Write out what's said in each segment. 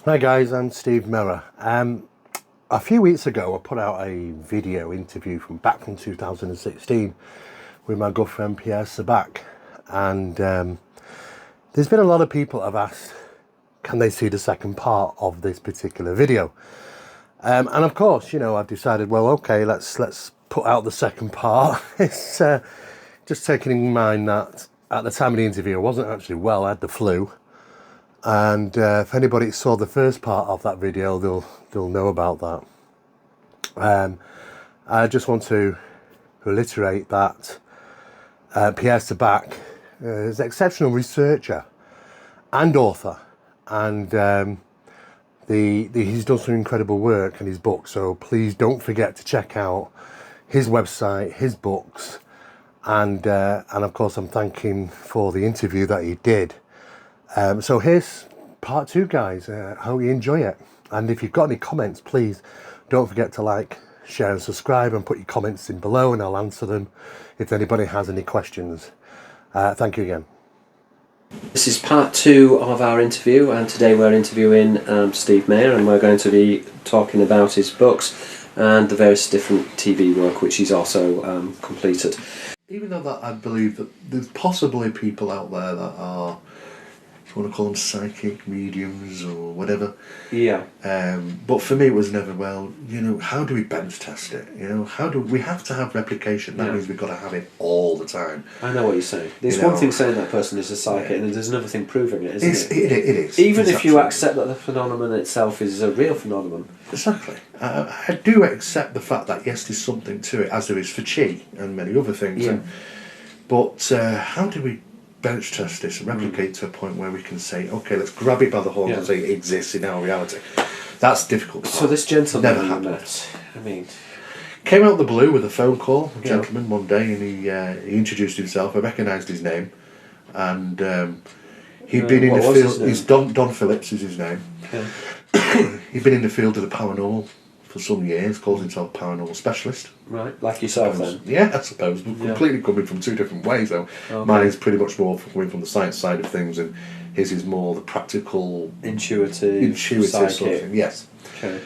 Hi guys, I'm Steve Mera. A few weeks ago I put out a video interview back from 2016 with my good friend Pierre Sabak, and there's been a lot of people have asked can they see the second part of this particular video, and of course, you know, I've decided, well, okay, let's put out the second part. It's just taking in mind that at the time of the interview I wasn't actually well. I had the flu. And if anybody saw the first part of that video, they'll know about that. I just want to reiterate that Pierre Sabak is an exceptional researcher and author, and he's done some incredible work in his book. So please don't forget to check out his website, his books, and of course I'm thanking for the interview that he did. So here's part 2, guys. Hope you enjoy it. And if you've got any comments, please don't forget to like, share and subscribe, and put your comments in below and I'll answer them if anybody has any questions. Thank you again. This is part 2 of our interview, and today we're interviewing Steve Mera, and we're going to be talking about his books and the various different TV work which he's also completed. Even though that I believe that there's possibly people out there that are, if you want to call them psychic mediums or whatever. Yeah. But for me it was never, well, you know, how do we bench test it? You know, how do we have to have replication? That means we've got to have it all the time. I know what you're saying. There's one thing saying that person is a psychic, and there's another thing proving it, isn't it? It is. Even if you accept that the phenomenon itself is a real phenomenon. Exactly. I do accept the fact that yes, there's something to it, as there is for chi and many other things. Yeah. But how do we bench test this and replicate to a point where we can say, okay, let's grab it by the horns and say it exists in our reality? That's difficult. So this gentleman never you happened. met, I mean, came out of the blue with a phone call, a gentleman one day, and he introduced himself. I recognised his name, and he'd been in the field. He's Don Phillips is his name. Okay. He'd been in the field of the paranormal for some years, calls himself a paranormal specialist. Right, like yourself then? Yeah, I suppose. We're completely coming from two different ways though. Okay. Mine is pretty much more coming from the science side of things, and his is more the practical, intuitive sort of thing. Yes. Okay.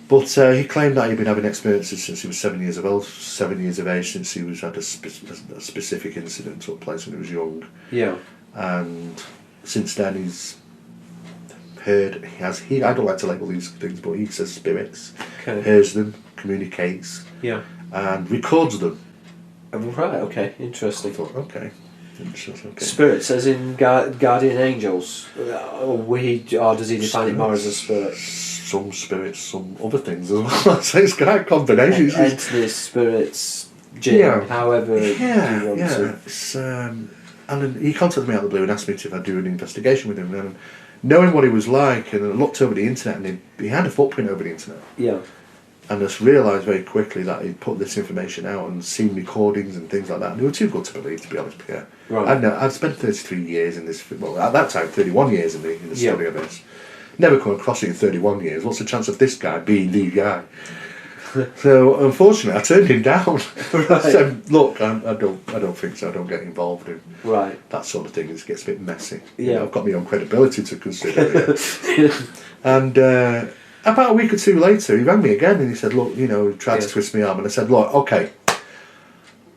But he claimed that he'd been having experiences since he was 7 years old, 7 years of age, since he was had a specific incident took place when he was young. Yeah. And since then he's heard, I don't like to label these things, but he says spirits, hears them, communicates, and records them. Right, okay, interesting. I thought, okay. Spirits, as in guardian angels, or does he define it more as a spirit? Some spirits, some other things as well. So it's quite a combination. Entities, spirits, jinn, however you want to. It's, and then he contacted me out of the blue and asked me if I'd do an investigation with him. And knowing what he was like, and I looked over the internet, and he had a footprint over the internet. Yeah. And I just realised very quickly that he'd put this information out and seen recordings and things like that. And they were too good to believe, to be honest, Pierre. Right. I'd spent 33 years in this, well, at that time, 31 years in the study of this. Never come across it in 31 years. What's the chance of this guy being the guy? So, unfortunately, I turned him down. Right. I said, look, I don't think so. I don't get involved in that sort of thing. It gets a bit messy. Yeah. You know, I've got my own credibility to consider. And about a week or two later, he rang me again and he said, look, you know, he tried to twist my arm. And I said, look, okay.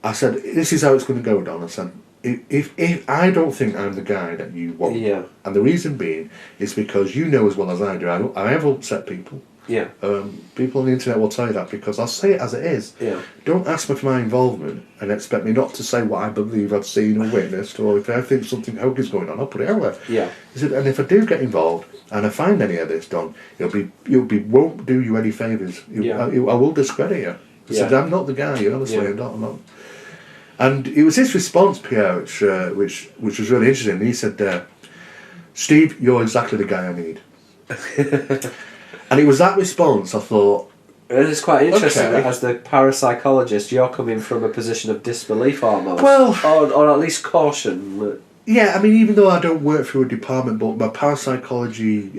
I said, this is how it's going to go, Don. I said, if I don't think I'm the guy that you want, and the reason being is because you know as well as I do, I have upset people. Yeah. People on the internet will tell you that, because I'll say it as it is. Yeah. Don't ask me for my involvement and expect me not to say what I believe I've seen or witnessed, or if I think something hokey is going on, I'll put it out there. Yeah. He said, and if I do get involved and I find any of this, Don, won't do you any favours. I will discredit you. I said, I'm not the guy. Honestly, I'm not. And it was his response, Pierre, which was really interesting. He said, Steve, you're exactly the guy I need. And it was that response, I thought... It's quite interesting that as the parapsychologist, you're coming from a position of disbelief almost. Well... Or at least caution. Yeah, I mean, even though I don't work through a department, but my parapsychology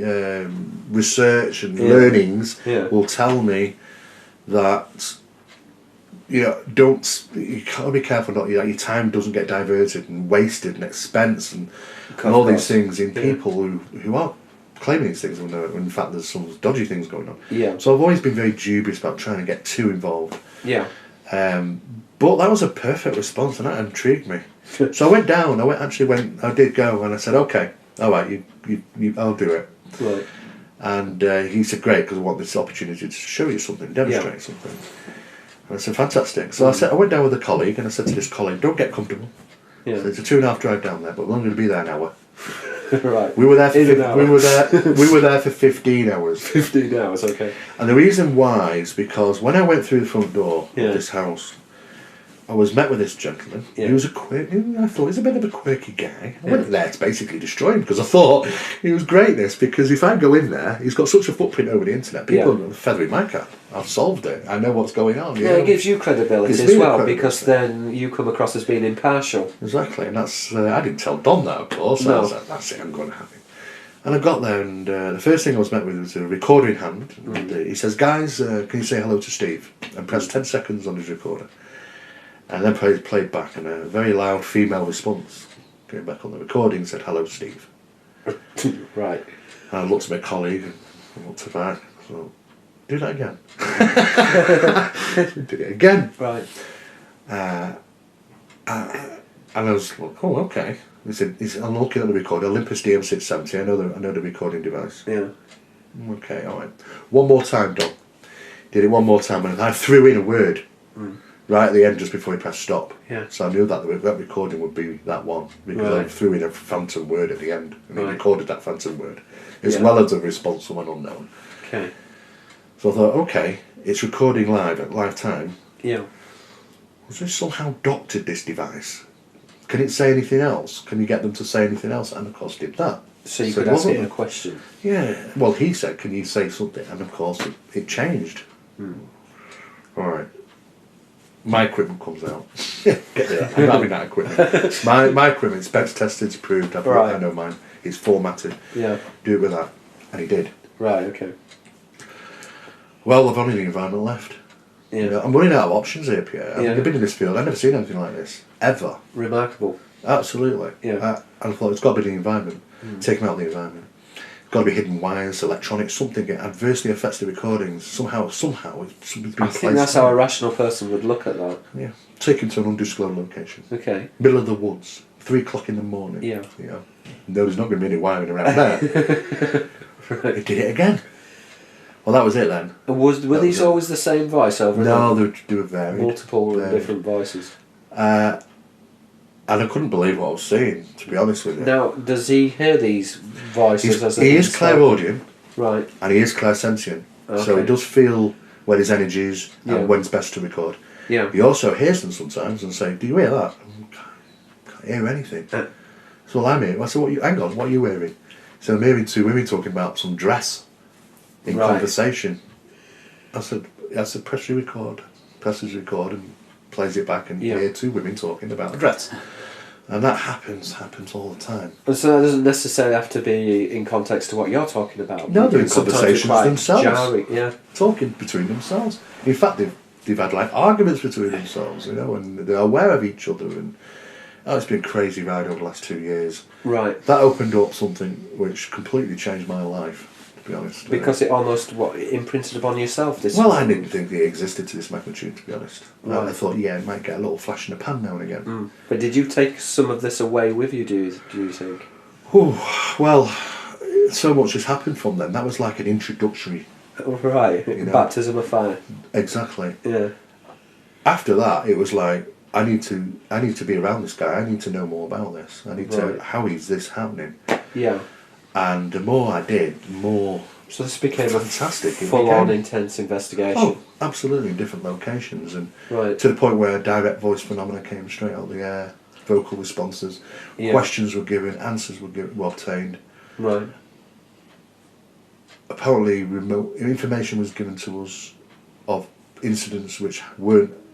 research and learnings will tell me that... You know, you can't be careful not your time doesn't get diverted and wasted and expense and all these things in people who are claiming these things when in fact there's some dodgy things going on. Yeah. So I've always been very dubious about trying to get too involved. Yeah. But that was a perfect response, and that intrigued me. So I went down. I did go, and I said, "Okay, all right, I'll do it." Right. And he said, "Great, because I want this opportunity to show you something, demonstrate something." And I said, "Fantastic." So I went down with a colleague, and I said to this colleague, "Don't get comfortable." Yeah. So it's a 2.5 drive down there, but we're only going to be there an hour. Right. We were there for 15 hours. 15 hours, okay. And the reason why is because when I went through the front door Yeah. of this house, I was met with this gentleman. Yeah. He was I thought he was a bit of a quirky guy. I went there to basically destroy him because I thought he was greatness. Because if I go in there, he's got such a footprint over the internet. People are feathering my cap. I've solved it. I know what's going on. Yeah, it gives you credibility as well, because then you come across as being impartial. Exactly, and that's I didn't tell Don that, of course. No. I was like, that's it, I'm going to have him. And I got there, and the first thing I was met with was a recorder in hand. And, he says, "Guys, can you say hello to Steve?" And press 10 seconds on his recorder. And then played back, and a very loud female response came back on the recording and said, "Hello, Steve." Right. And I looked at my colleague and looked at back. So, do that again. Did it again. Right. And I was like, "Oh, okay." He said, "I'm looking at the recorder, Olympus DM670. I know the recording device." Yeah. Okay, all right. One more time, Don. Did it one more time, and I threw in a word right at the end just before he pressed stop. Yeah. So I knew that recording would be that one because I threw in a phantom word at the end, and he recorded that phantom word as well as a response from an unknown. Okay. So I thought, okay, it's recording live at live time. Yeah. Was this somehow doctored, this device? Can it say anything else? Can you get them to say anything else? And of course did that. So you could ask it a question. Yeah. Well, he said, "Can you say something?" And of course it changed. All right. My equipment comes out. Get that. I'm having that equipment. My equipment, specs tested, it's approved. I know mine. It's formatted. Yeah. Do it with that. And he did. Right, okay. Well, I've only the environment left. Yeah. You know, I'm running out of options here, Pierre. I've been in this field. I've never seen anything like this. Ever. Remarkable. Absolutely. Yeah. And I thought, it's got to be the environment. Take them out of the environment. It's got to be hidden wires, electronics, something that adversely affects the recordings. Somehow, something's been placed. I think that's how a rational person would look at that. Yeah. Take him to an undisclosed location. Okay. Middle of the woods. 3 o'clock in the morning. Yeah. You know. No, there's not going to be any wiring around there. Right. He did it again. Well, that was it then. Were these always the same voice over No, they were varied. multiple different voices? And I couldn't believe what I was seeing, to be honest with you. Now, does he hear these voices He is clairaudient. Right. And he is clairsentient. Okay. So he does feel when his energy is and when's best to record. Yeah. He also hears them sometimes and say, "Do you hear that?" Can't hear anything. So I'm hearing. I said, hang on, what are you hearing? So I'm hearing 2 women talking about some dress in conversation. I said, press record. Presses record and plays it back, and you hear 2 women talking about a dress. And that happens all the time. And so that doesn't necessarily have to be in context to what you're talking about. No, they're in conversations themselves. Jarring, yeah. Talking between themselves. In fact, they've had like arguments between themselves, you know, and they're aware of each other. And it's been a crazy ride over the last 2 years. Right. That opened up something which completely changed my life, to be honest. Because it almost imprinted upon yourself. Well, I didn't think it existed to this magnitude, to be honest. Right. I thought, it might get a little flash in the pan now and again. But did you take some of this away with you? Do you think? Well, so much has happened from then. That was like an introductory. Right. Baptism of fire. Exactly. Yeah. After that, it was like, I need to be around this guy. I need to know more about this. I need to. How is this happening? Yeah. And the more I did, the more. So this became fantastic. Full-on intense investigation. Oh, absolutely, in different locations, and right. to the point where direct voice phenomena came straight out of the air. Vocal responses, questions were given, answers were obtained. Right. Apparently, remote information was given to us of incidents which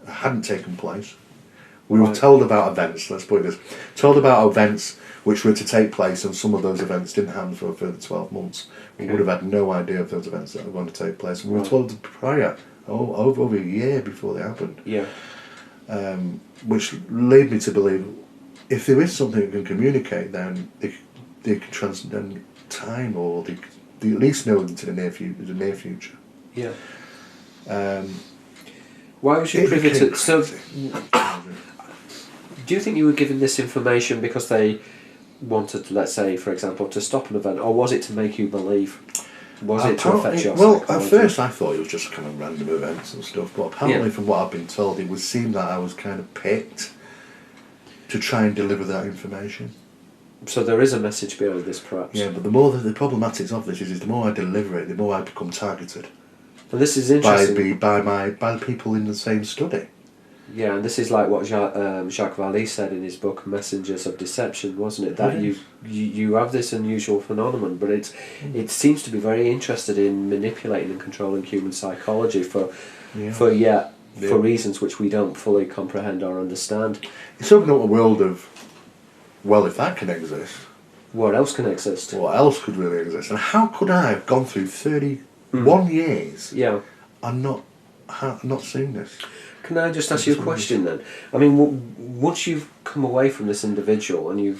hadn't taken place. We were told about events, let's put it this, told about events which were to take place, and some of those events didn't happen for a further 12 months. We would have had no idea of those events that were going to take place. We were told prior, over a year before they happened. Yeah. Which led me to believe, if there is something that can communicate, then they can transcend time, or at least know into the near future. Yeah. Why was you privy to... So, do you think you were given this information because they wanted, let's say, for example, to stop an event, or was it to make you believe? Was it to affect your psychology? At first I thought it was just kind of random events and stuff, but apparently from what I've been told, it would seem that I was kind of picked to try and deliver that information. So there is a message behind this, perhaps. Yeah, but the problematics of this is the more I deliver it, the more I become targeted. And this is interesting. By the people in the same study. Yeah, and this is like what Jacques Vallée said in his book Messengers of Deception, wasn't it? That you have this unusual phenomenon, but it seems to be very interested in manipulating and controlling human psychology for reasons which we don't fully comprehend or understand. It's opened up a world of, well, if that can exist, what else can exist? What else could really exist? And how could I have gone through 31 years and not seen this? Can I just ask you a question then? I mean, once you've come away from this individual and you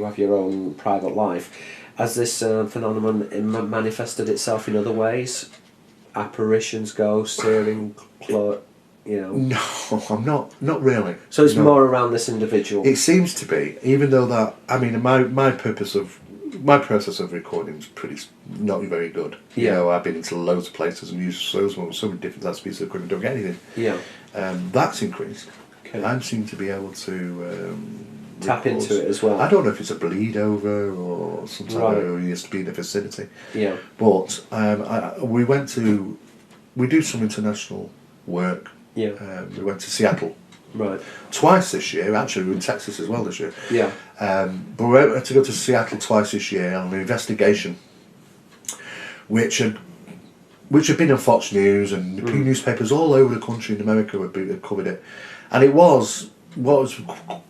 have your own private life, has this phenomenon manifested itself in other ways? Apparitions, ghosts, hearing, No, I'm not really. So it's more around this individual. It seems to be, even though that, I mean, my process of recording is not very good. Yeah. You know, I've been into loads of places and used so many different pieces of equipment, don't get anything. Yeah. That's increased. Okay. I seem to be able to tap into it as well. I don't know if it's a bleed over or sometimes it used to be in the vicinity. Yeah. But we do some international work. Yeah. We went to Seattle. Right. Twice this year. Actually, we were in Texas as well this year. Yeah. But we went to go to Seattle twice this year on an investigation, which had been on Fox News and newspapers all over the country in America had covered it, and it was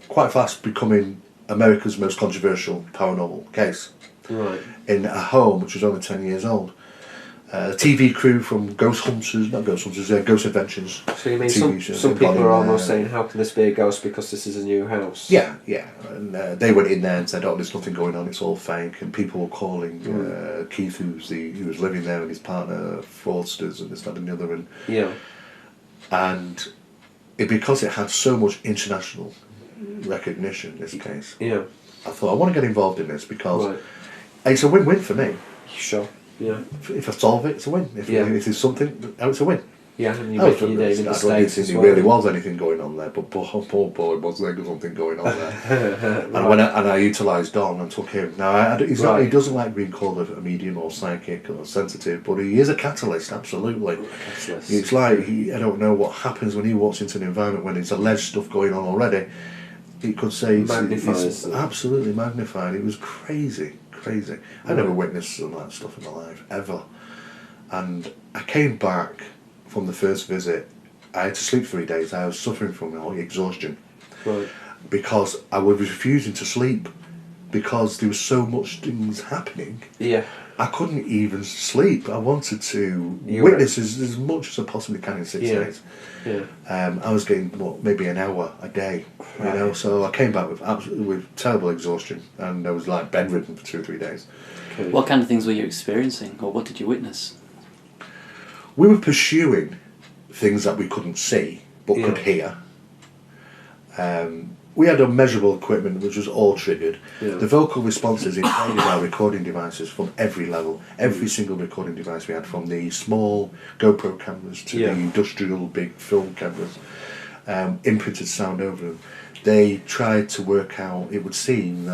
quite fast becoming America's most controversial paranormal case. Right. In a home which was only 10 years old. The TV crew from Ghost Adventures. So you mean some people are almost saying, how can this be a ghost because this is a new house? Yeah. And they went in there and said, oh, there's nothing going on, it's all fake. And people were calling Keith, who was living there, and his partner, fraudsters, and this, that, and the other. And because it had so much international recognition, this case, I thought, I want to get involved in this because it's a win-win for me. Sure. Yeah. If I solve it, it's a win. If it's something, it's a win. Yeah, and you're making your name in the States as well. There really was anything going on there, but poor boy, was there something going on there. And I utilised Don and took him. Now, he doesn't like being called a medium or psychic or sensitive, but he is a catalyst, absolutely. It's like, I don't know what happens when he walks into an environment when there's alleged stuff going on already. He could say it's absolutely magnified. It was crazy. I never witnessed some of that stuff in my life, ever. And I came back from the first visit. I had to sleep 3 days. I was suffering from exhaustion. Right. Because I was refusing to sleep because there was so much things happening. Yeah. I couldn't even sleep. I wanted to witness as much as I possibly can in 6 days. Yeah. I was getting maybe an hour a day, you know. So I came back with terrible exhaustion, and I was like bedridden for 2 or 3 days. Okay. What kind of things were you experiencing, or what did you witness? We were pursuing things that we couldn't see but could hear. We had unmeasurable equipment which was all triggered. Yeah. The vocal responses invaded our recording devices from every level. Every single recording device we had, from the small GoPro cameras to the industrial big film cameras, imprinted sound over them. They tried to work out, it would seem,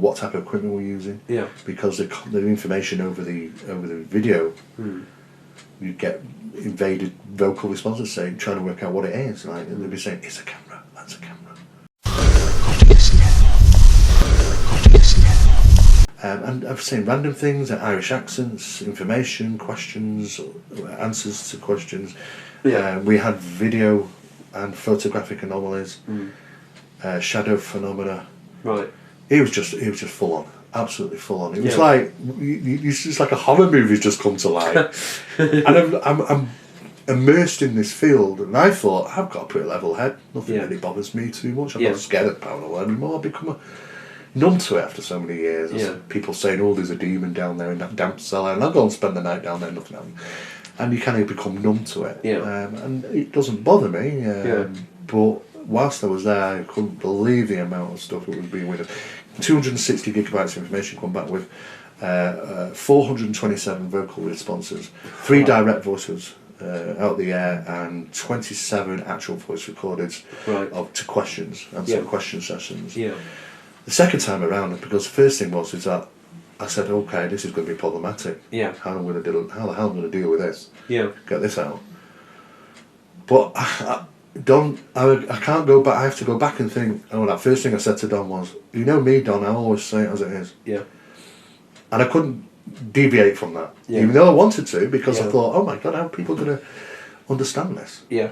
what type of equipment we're using. Yeah. Because the information over the video, you'd get invaded vocal responses trying to work out what it is. Like, and they'd be saying, it's a camera, that's a camera. And I've seen random things, Irish accents, information, questions, answers to questions. Yeah. We had video and photographic anomalies, shadow phenomena. Right. It was just full on, absolutely full on. It was like it's like a horror movie's just come to life, and I'm immersed in this field, and I thought, I've got a pretty level head. Nothing really bothers me too much. I'm not scared of paranormal anymore. I've become numb to it after so many years. Yeah. People saying, "Oh, there's a demon down there in that damp cellar," and I'll go and spend the night down there looking at them. And you kind of become numb to it. Yeah. And it doesn't bother me. But whilst I was there, I couldn't believe the amount of stuff that was being with us. 260 gigabytes of information come back with 427 vocal responses, 3 direct voices out the air, and 27 actual voice recordings to questions and some question sessions. Yeah. The second time around, because the first thing was that I said, okay, this is going to be problematic. Yeah. How the hell am I going to deal with this? Yeah. Get this out. But I can't go back. I have to go back and think. Oh, that first thing I said to Don was, "You know me, Don. I always say it as it is." Yeah. And I couldn't deviate from that, even though I wanted to, because I thought, "Oh my God, how are people going to understand this?" Yeah.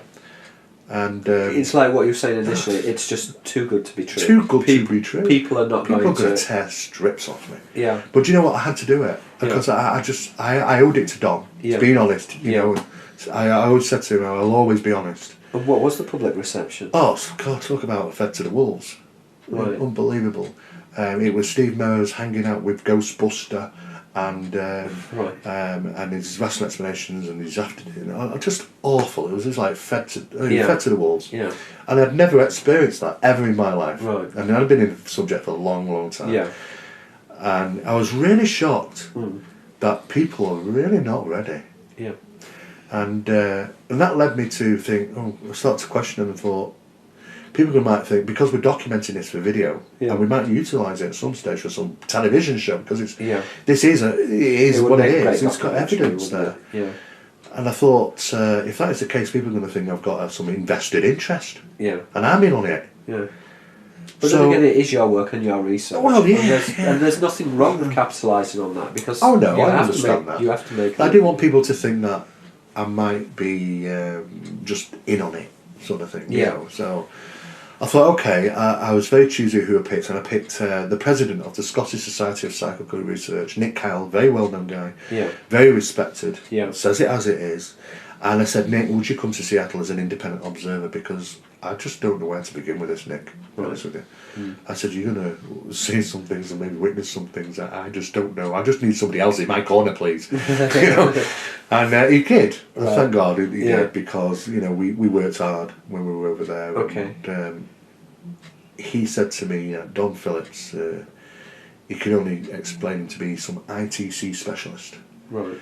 And it's like what you were saying initially. It's just too good to be true. Too good to be true. People are not going to tear strips off me. Yeah. But you know what? I had to do it because I owed it to Don. Yeah. Being honest, you know. I always said to him, "I'll always be honest." And what was the public reception? Oh God! Talk about fed to the wolves. Right. Unbelievable. It was Steve Mera's hanging out with Ghostbuster, and his rational explanations and his just awful. It was just like fed to the wolves. Yeah. And I'd never experienced that ever in my life. Right. I mean, I'd been in the subject for a long, long time. Yeah. And I was really shocked that people are really not ready. Yeah. And that led me to think, I started to question them and thought, people might think, because we're documenting this for video, and we might utilise it at some stage for some television show, because it is what it is. It's got evidence there. Yeah. And I thought, if that is the case, people are going to think I've got some invested interest. Yeah. And I'm in on it. Yeah. But then again, it is your work and your research. Well, yeah. And there's nothing wrong with capitalising on that, because I understand that. You have to make. I didn't want people to think that I might be just in on it, sort of thing. You know? So I thought, okay, I was very choosy who I picked, and I picked the president of the Scottish Society of Psychical Research, Nick Kyle, very well-known guy, very respected, says it as it is. And I said, Nick, would you come to Seattle as an independent observer, because I just don't know where to begin with this, Nick, to be honest with you. I said, you're going to see some things and maybe witness some things that I just don't know. I just need somebody else in my corner, please. You know? And he did. Right. Thank God he did, because we worked hard when we were over there. Okay. And he said to me, Don Phillips, he could only explain him to be some ITC specialist. Right.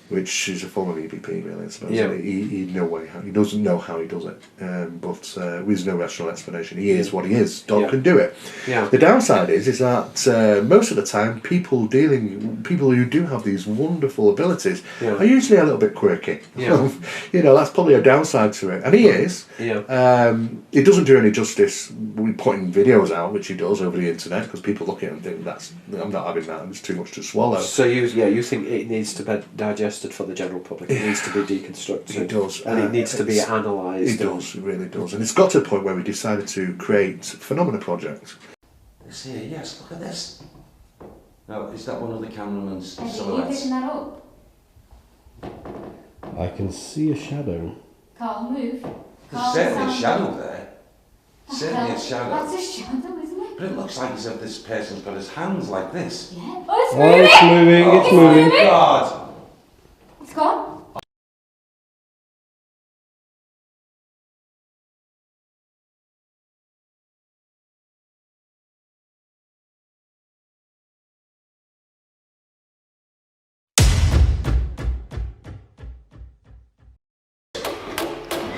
Which is a form of EVP, really, I suppose. Yeah. He doesn't know how he does it, but there's no rational explanation. He is what he is. Don can do it. Yeah. The downside is that most of the time, people who do have these wonderful abilities are usually a little bit quirky. Yeah. That's probably a downside to it, and he is. Yeah. It doesn't do any justice with putting videos out, which he does over the internet, because people look at it and think I'm not having that. It's too much to swallow. So you think it needs to be digested for the general public. It needs to be deconstructed. It does. And it needs to be analysed. It does, it really does. And it's got to a point where we decided to create Phenomena Project. See, yes, look at this. Now, is that one of the cameraman's silhouettes? Are you picking that up? I can see a shadow. Carl, move. There's certainly a shadow there. Certainly a shadow. That's a shadow, isn't it? But it looks like as if this person's got his hands like this. Yeah. Oh, it's moving! It's moving, it's moving. God! It's gone.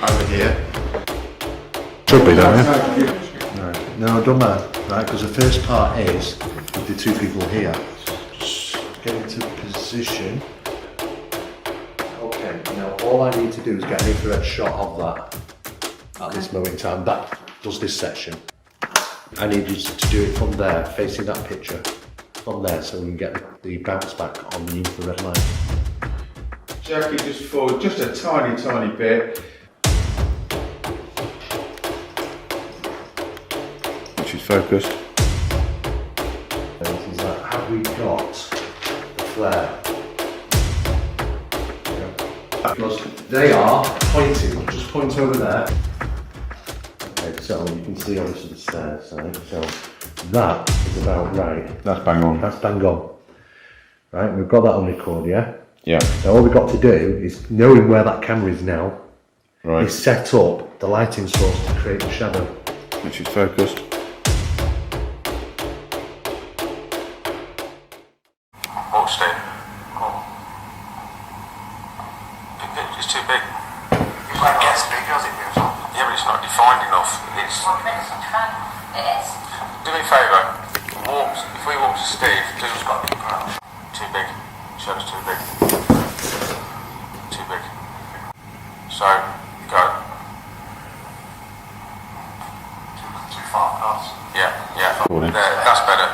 Over here. Should be, don't you? Right. No, don't mind. Right, because the first part is with the two people here. Just get into position. Okay, now all I need to do is get an infrared shot of that at this moment in time. That does this section. I need you to do it from there, facing that picture. From there, so we can get the bounce back on the infrared line. Jack it just forward, just a tiny, tiny bit. Which is focused. Is that, have we got the flare? Because they are pointing, just point over there. Okay, so you can see obviously the stairs, right? So That is about right. That's bang on. That's bang on. Right, we've got that on record, yeah? Yeah. Now all we've got to do is, knowing where that camera is now, Right. is set up the lighting source to create the shadow. Which is focused. What, Steve? It's too big. It won't get as big as it moves on. Yeah, but it's not defined enough. It's... Well, it's not defined. It is. Do me a favour. If we walk to Steve, Steve's got a big crowd. Too big. Shadow's too big. Too big. So, go. Too far across. Yeah. Recording. There, that's better.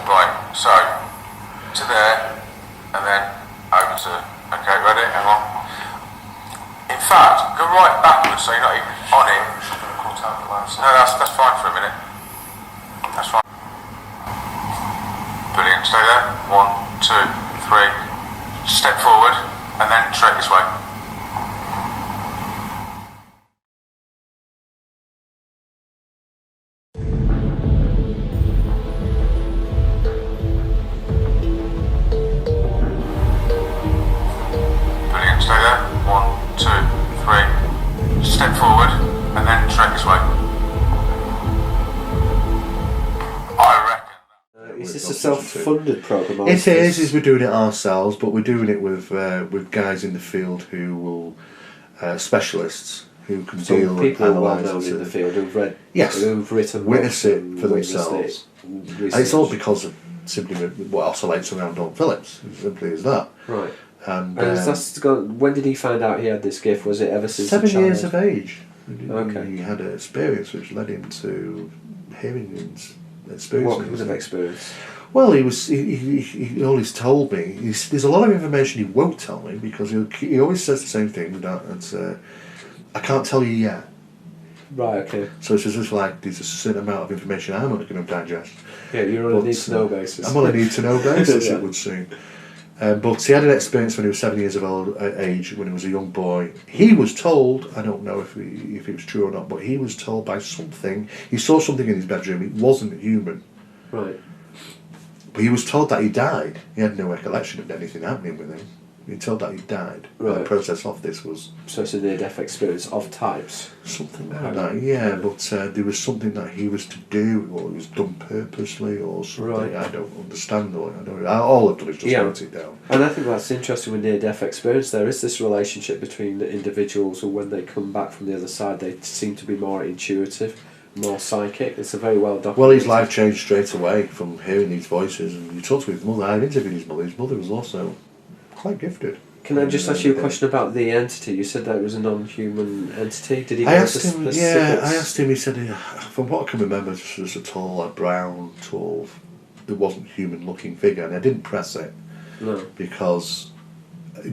Right, so, to there, and then over to... Okay, ready? Hang on. In fact, go right backwards so you're not even on it. No, that's fine for a minute. That's fine. Brilliant, stay there. 1, 2, 3. Step forward, and then straight this way. Brilliant, stay there. 1, 2, 3. Step forward, and then straight this way. I reckon. Is this a self-funded programme? It is we're doing it ourselves, but we're doing it with guys in the field who will, specialists who can deal with people well analyse known in the field who've read, Yes. who've written Witness books it and for witnessed themselves. it, And it's all because of simply what oscillates around Don Phillips, as simply as that. Right. And When did he find out he had this gift? Was it ever since 7 a child? years of age. Okay. He had an experience which led him to hearing experiences. What kind of experience? Well, he always told me. There's a lot of information he won't tell me because he always says the same thing that I can't tell you yet. Right, okay. So it's just like there's a certain amount of information I'm not going to digest. Yeah, you're on a need-to-know basis. I'm on a need-to-know basis, Yeah. it would seem. But he had an experience when he was 7 years of age, when he was a young boy. He was told, I don't know if it was true or not, but he was told by something, he saw something in his bedroom, it wasn't human. Right. But he was told that he died. He had no recollection of anything happening with him. He was told that he died. Right. The process of this was So it's a near-death experience of types. something like that, yeah, but there was something that he was to do, or it was done purposely, or something. Right. I don't understand, all I've done is just write it down. And I think that's interesting with near-death experience. There is this relationship between the individuals who, when they come back from the other side, they seem to be more intuitive, more psychic. It's a very well documented. Well, his life changed straight away from hearing these voices, and you talked to his mother. I interviewed his mother. His mother was also quite gifted. Can I just ask you a question about the entity? You said that it was a non-human entity. Did he? I know asked the him. Yeah, specifics? I asked him. He said, from what I can remember, it was a tall, like brown, tall. It wasn't human-looking figure, and I didn't press it No. because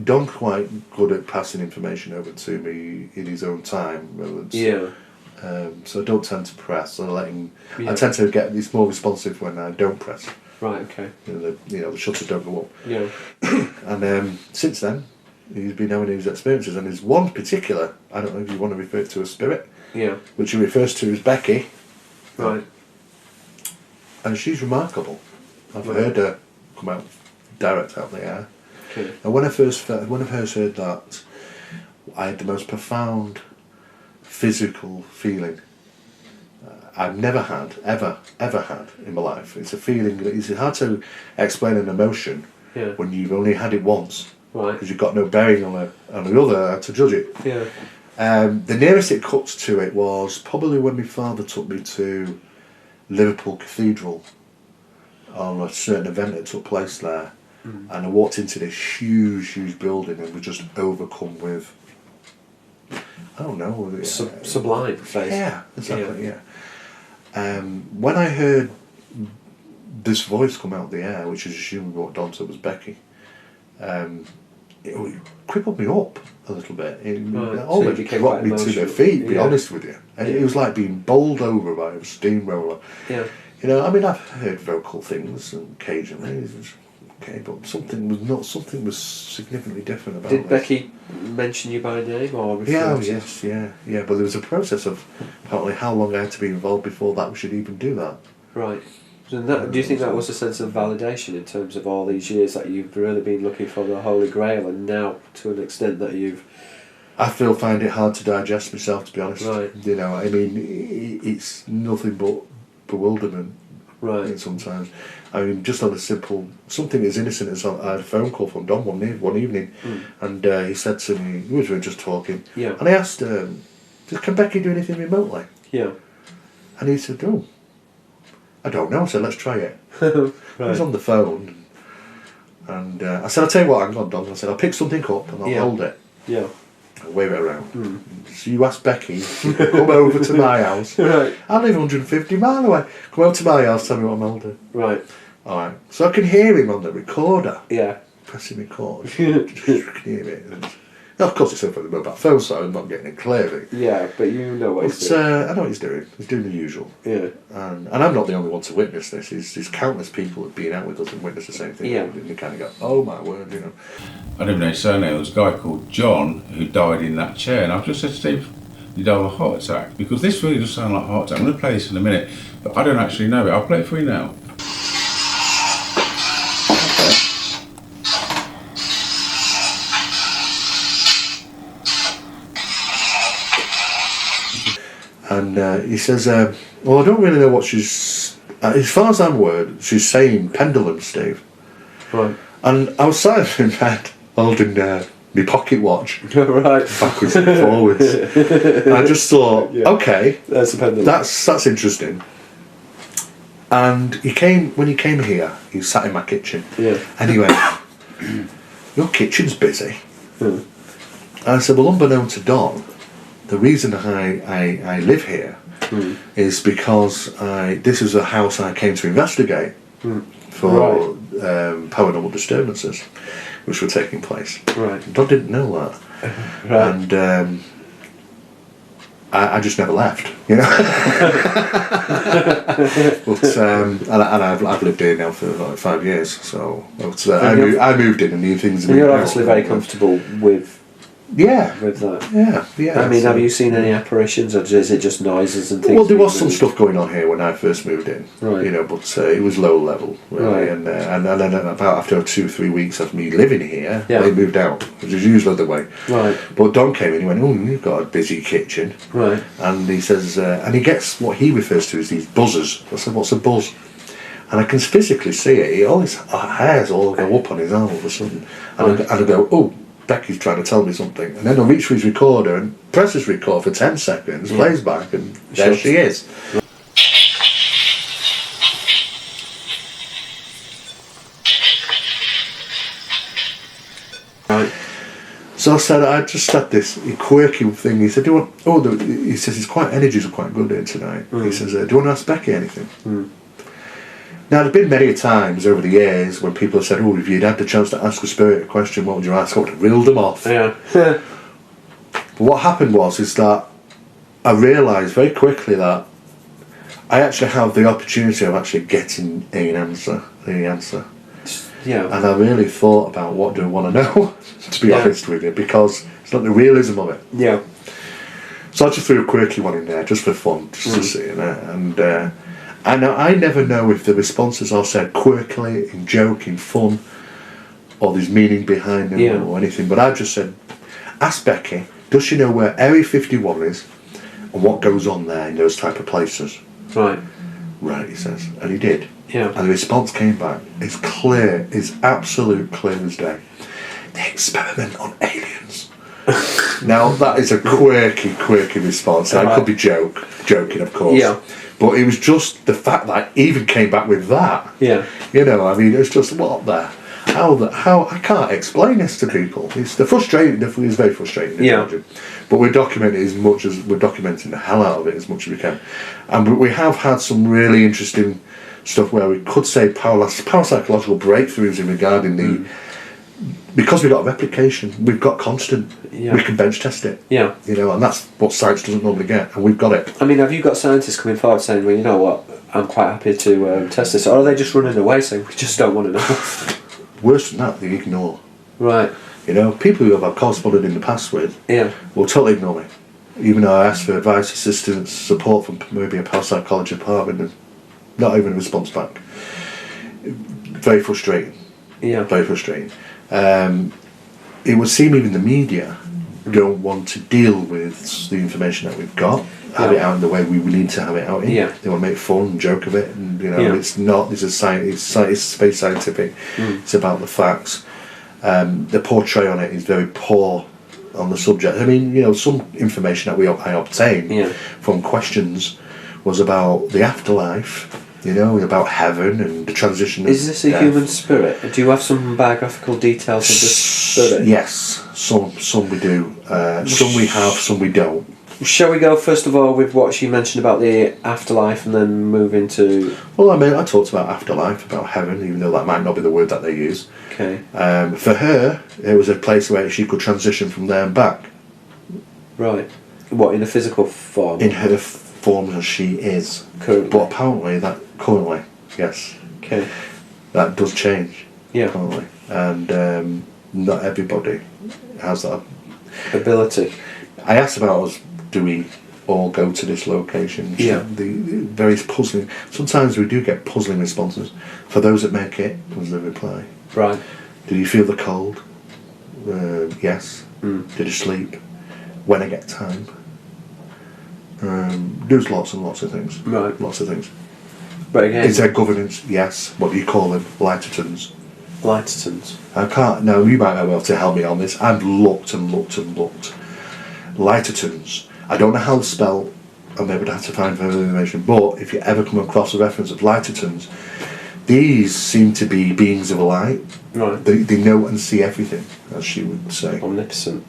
Don's quite good at passing information over to me in his own time. Yeah. So I don't tend to press. I let him. Yeah. I tend to get. It's more responsive when I don't press. Right. Okay. The shutters don't go up. Yeah. And since then, he's been having his experiences, and there's one particular, I don't know if you want to refer to as spirit, Yeah. which he refers to as Becky, Right. and she's remarkable. I've heard her come out direct out the air. Okay. And when I first heard that, I had the most profound physical feeling I've never had, ever had in my life. It's a feeling that it's hard to explain an emotion Yeah. when you've only had it once. Right. Because you've got no bearing on the other to judge it. Yeah. The nearest it cuts to it was probably when my father took me to Liverpool Cathedral on a certain event that took place there, and I walked into this huge building and was just overcome with, I don't know, Sublime faith. yeah, exactly, yeah. When I heard this voice come out of the air, which is assuming what Don said was Becky, it crippled me up a little bit. It Right. almost So you became dropped quite me to their emotional. feet, to be Yeah. honest with you. And it was like being bowled over by a steamroller. Yeah. I mean, I've heard vocal things occasionally, it was okay, but something was significantly different about Did this. Becky mention you by name or refer Yeah, to you? yes, yeah. But there was a process of apparently how long I had to be involved before that we should even do that. Right. And that, do you think that was a sense of validation in terms of all these years that you've really been looking for the Holy Grail, and now to an extent that you've... I find it hard to digest myself, to be honest. Right. You know, I mean, it's nothing but bewilderment. Right. Sometimes, I mean, just on a simple something as innocent as I had a phone call from Don one evening, and he said to me, we were just talking, and I asked, "Can Becky do anything remotely?" Yeah. And he said, "Oh, I don't know." I said, "Let's try it." Right. He was on the phone, and I said, "I'll tell you what, hang on, Don." I said, "I'll pick something up and I'll hold it." Yeah. I'll wave it around. So you ask Becky to come over to my house. Right. I live 150 miles away. Come over to my house, tell me what I'm holding. Right. Alright. So I can hear him on the recorder. Yeah. Pressing record. You can hear it. And, of course it's over the mobile phone, so I'm not getting it clearly. Yeah, but you know what he's doing. I know what he's doing. He's doing the usual. Yeah. And I'm not the only one to witness this. There's countless people who've been out with us and witnessed the same thing. Yeah. And you kind of go, oh my word, you know. I don't know his surname. There was a guy called John who died in that chair, and I've just said to Steve, he died of a heart attack, because this really does sound like a heart attack. I'm going to play this in a minute, but I don't actually know it. I'll play it for you now. And he says, well, I don't really know what she's... as far as I'm aware, she's saying pendulum, Steve. Right. And I was sat in bed holding my pocket watch Right. backwards and forwards. And I just thought, okay, That's a pendulum. that's interesting. And when he came here, he sat in my kitchen. Yeah. And he went, your kitchen's busy. Hmm. And I said, well, unbeknown to Don, the reason I live here is because this is a house I came to investigate for paranormal disturbances which were taking place. Right. Don didn't know that. Right. And I just never left, you know. But and I've lived here now for like 5 years, so I moved in and new things. And you're obviously very comfortable with that. Yeah. I mean, have you seen any apparitions, or is it just noises and things? Well, there was some stuff going on here when I first moved in, right. you know, but it was low level, really. Right. And then about after 2-3 weeks of me living here, they moved out, which is usually the way. Right. But Don came in and he went, oh, you've got a busy kitchen. Right. And he says, and he gets what he refers to as these buzzers. I said, what's a buzz? And I can physically see it. All his hairs all go up on his arm all of a sudden. And I go, oh, Becky's trying to tell me something, and then he'll reach for his recorder and presses record for 10 seconds, plays back, and there she is. Right. So I just had this quirky thing. He said, "Do you want?" He says his energies are quite good here tonight. He says, "Do you want to ask Becky anything?" Now, there have been many times over the years when people have said, oh, if you'd had the chance to ask a spirit a question, what would you ask? I would have reeled them off. Yeah. But what happened is that I realised very quickly that I actually have the opportunity of actually getting the answer. Yeah. And I really thought about what do I want to know, to be honest with you, because it's not the realism of it. Yeah. So I just threw a quirky one in there, just for fun, just to see, and I never know if the responses are said quirkily, in joke, in fun, or there's meaning behind them or anything. But I just said, ask Becky, does she know where Area 51 is and what goes on there in those type of places? Right. Right, he says. And he did. Yeah. And the response came back. It's clear, it's absolute clear as day. The experiment on aliens. Now, that is a quirky response. I could be joking, of course. Yeah. But it was just the fact that I even came back with that. Yeah. You know, I mean, it's just, what the... How I can't explain this to people. It's frustrating. It's very frustrating. Yeah. But we're documenting the hell out of it as much as we can, and we have had some really interesting stuff where we could say parapsychological breakthroughs in regarding the because we've got replication, we've got constant. Yeah. We can bench test it. Yeah. You know, and that's what science doesn't normally get, and we've got it. I mean, have you got scientists coming forward saying, well, you know what, I'm quite happy to test this, or are they just running away saying we just don't want to know? Worse than that, they ignore. Right. You know, people who I've corresponded in the past with will totally ignore me. Even though I ask for advice, assistance, support from maybe a parapsychology department, and not even a response back. Very frustrating. Yeah. Very frustrating. It would seem even the media don't want to deal with the information that we've got, have it out in the way we need to have it out in. Yeah. They want to make fun and joke of it, and it's not. This is science. It's very scientific. It's about the facts. The portrayal on it is very poor on the subject. I mean, some information that I obtained from questions was about the afterlife. About heaven and the transition. Is this a human spirit? Do you have some biographical details of the spirit? Yes, some we do. Some we have, some we don't. Shall we go first of all with what she mentioned about the afterlife and then move into... Well, I talked about afterlife, about heaven, even though that might not be the word that they use. Okay. For her, it was a place where she could transition from there and back. Right. What, in a physical form? In her form as she is. Currently. But apparently, currently, yes. Okay. That does change. Yeah. Apparently. And not everybody has that ability. I asked about us, do we all go to this location? Yeah. The very puzzling. Sometimes we do get puzzling responses. For those that make it, was the reply. Right. Did you feel the cold? Yes. Did you sleep? When I get time? There's lots and lots of things. Right. Lots of things. But again... Is there governance? Yes. What do you call them? Lightertons. Lightertons. I can't... No, you might be able to help me on this. I've looked and looked and looked. Lightertons. I don't know how to spell. I maybe would have to find further information. But if you ever come across a reference of lightertons, these seem to be beings of light. Right. They know and see everything, as she would say. Omnipotent.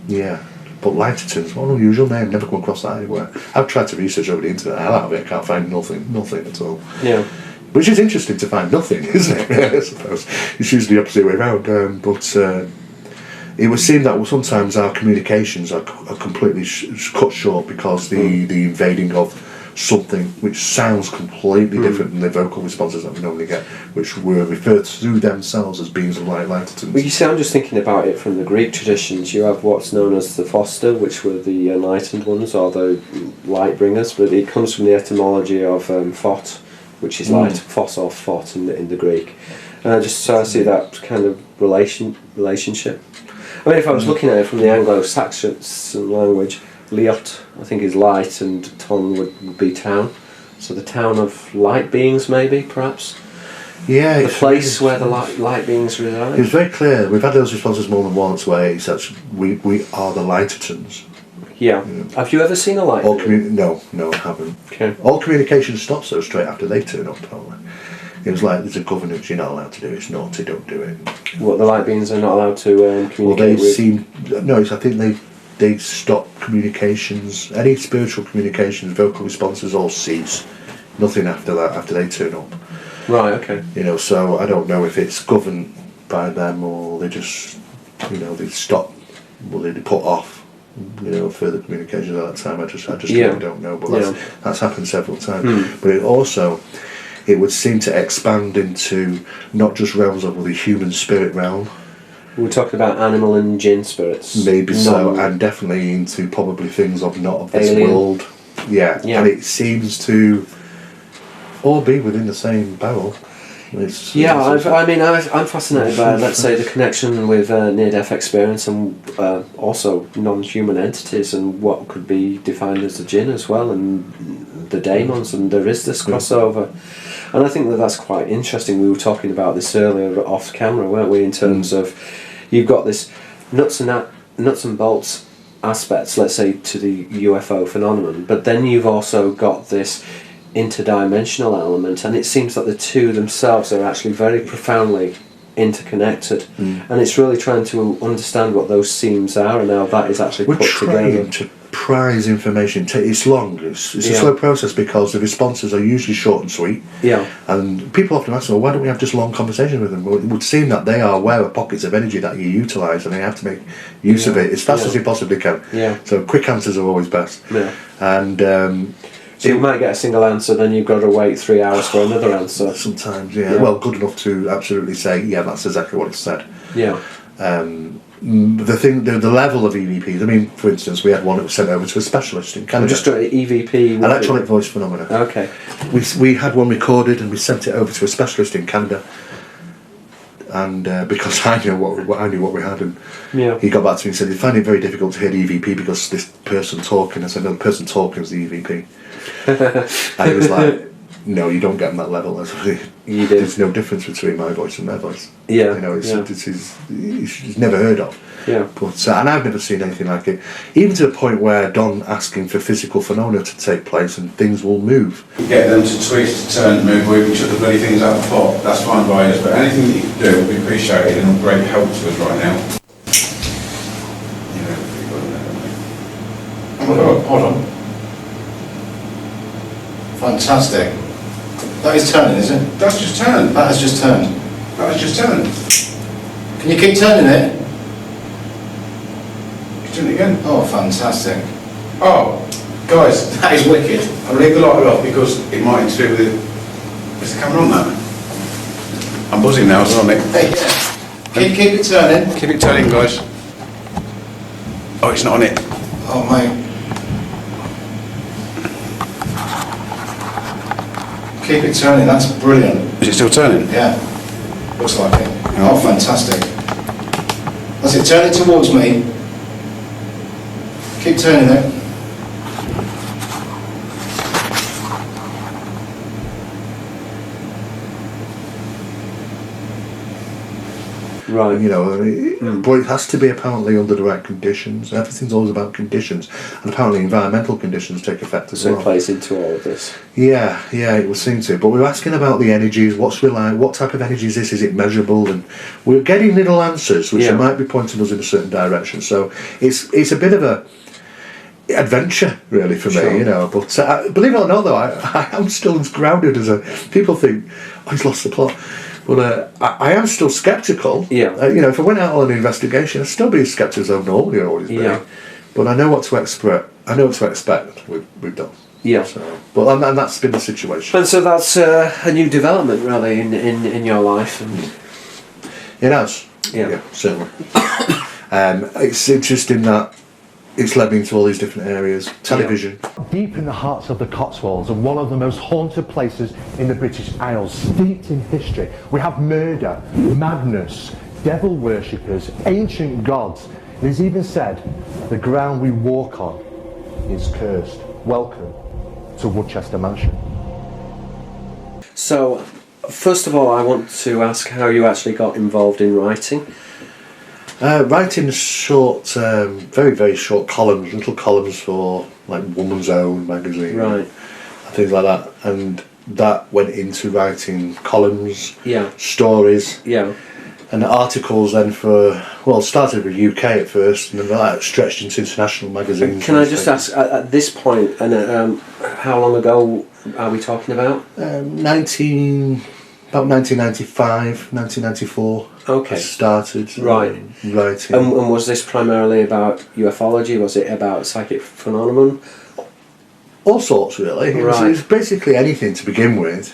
Yeah. But lightertons, what an unusual name. Never come across that anywhere. I've tried to research over the internet. The hell out of it. I can't find nothing at all. Yeah. Which is interesting to find nothing, isn't it? I suppose it's usually the opposite way around. But it would seem that sometimes our communications are completely cut short because the invading of something which sounds completely different than the vocal responses that we normally get, which were referred to themselves as beings of light, lightertons. Well, you see, I'm just thinking about it from the Greek traditions. You have what's known as the Foster, which were the enlightened ones, or the light bringers, but it comes from the etymology of phot, which is light, phos or phot in the Greek. And I see that kind of relationship. I mean, if I was looking at it from the Anglo-Saxon language, liot, I think, is light, and ton would be town. So the town of light beings, maybe, perhaps? Yeah. The place where the light beings reside? It was very clear. We've had those responses more than once where it's actually, we are the lightertons. Yeah. Have you ever seen a light being? No, I haven't. Okay. All communication stops so straight after they turn up, apparently. It was like, there's a governance, you're not allowed to do it, it's naughty, don't do it. What, the light beings are not allowed to communicate with? I think they stop communications, any spiritual communications, vocal responses all cease. Nothing after that, after they turn up. Right, okay. So I don't know if it's governed by them or they just, they stop, they put off, further communications at that time. I just really don't know, but that's happened several times. But it would seem to expand into not just realms of the human spirit realm. We're talking about animal and jinn spirits. Maybe so, and definitely into probably things of not of this world. Yeah, and it seems to all be within the same barrel. I'm fascinated by, let's say, the connection with near-death experience and also non-human entities and what could be defined as the jinn as well, and the daemons, and there is this crossover. And I think that's quite interesting. We were talking about this earlier off camera, weren't we, in terms of you've got this nuts and bolts aspects, let's say, to the UFO phenomenon, but then you've also got this interdimensional element, and it seems that the two themselves are actually very profoundly interconnected, and it's really trying to understand what those seams are and how that is actually put together. We're trying to prize information. It's long. It's a slow process because the responses are usually short and sweet. Yeah. And people often ask, well, why don't we have just long conversations with them? Well, it would seem that they are aware of pockets of energy that you utilise, and they have to make use of it as fast as you possibly can. Yeah. So quick answers are always best. Yeah. And so you might get a single answer, then you've got to wait 3 hours for another answer. Sometimes, yeah. Well, good enough to absolutely say, yeah, that's exactly what it said. Yeah. the level of EVPs. I mean, for instance, we had one that was sent over to a specialist in Canada. Just EVP. Electronic voice phenomena. Okay. We had one recorded and we sent it over to a specialist in Canada. And because I knew what we had, and he got back to me and said he found it very difficult to hear the EVP because this person talking. I said, no, the person talking was the EVP. And he was like, no, you don't get on that level. There's no difference between my voice and their voice. Yeah. You know, it's never heard of. Yeah. But and I've never seen anything like it. Even to the point where Don asking for physical phenomena to take place and things will move. Get them to twist, to turn, move, we can shut the bloody things out the pot. That's fine by us, but anything that you can do will be appreciated and of great help to us right now. Hold on. Fantastic. That is turning, is it? That's just turned. That has just turned. That has just turned. Can you keep turning it? Turn it again. Oh, fantastic. Oh, guys, That is wicked. I'll leave the lighter off because it might interfere with it. Is the camera on that? I'm buzzing now, so on it. Hey, yeah. Keep it turning. Keep it turning, guys. Oh, it's not on it. Oh, mate. Keep it turning, that's brilliant. Is it still turning? Yeah. Looks like it. Oh, fantastic. That's it, turn it towards me. Keep turning it. Right. You know, but it has to be apparently under the right conditions. Everything's always about conditions, and apparently environmental conditions take effect as well. So plays into all of this. Yeah, it would seem to. But we were asking about the energies. What type of energy is this? Is it measurable? And we're getting little answers, which might be pointing us in a certain direction. So it's a bit of a adventure, really, for me, you know. But believe it or not, though, I am still as grounded as people think. Oh, he's lost the plot. But I am still sceptical. Yeah. You know, if I went out on an investigation, I'd still be as sceptical as I've normally always been. Yeah. But I know what to expect. With Don. Yeah. So, but and that's been the situation. And so that's a new development, really, in your life. And It has. Yeah. Certainly. It's interesting that it's led me into all these different areas. Television. Deep in the hearts of the Cotswolds and one of the most haunted places in the British Isles, steeped in history, we have murder, madness, devil worshippers, ancient gods. It is even said the ground we walk on is cursed. Welcome to Woodchester Mansion. so, first of all, I want to ask how you actually got involved in writing. Writing short, very, very short columns, little columns for like Woman's Own magazine, Right. and things like that. And that went into writing columns, stories, and articles. Then started with UK at first, and then that stretched into international magazines. Can I just ask, at this point, and how long ago are we talking about? About 1995, 1994. Okay. I started writing. And was this primarily about ufology? Was it about psychic phenomenon? All sorts, really. It Right. was basically anything to begin with.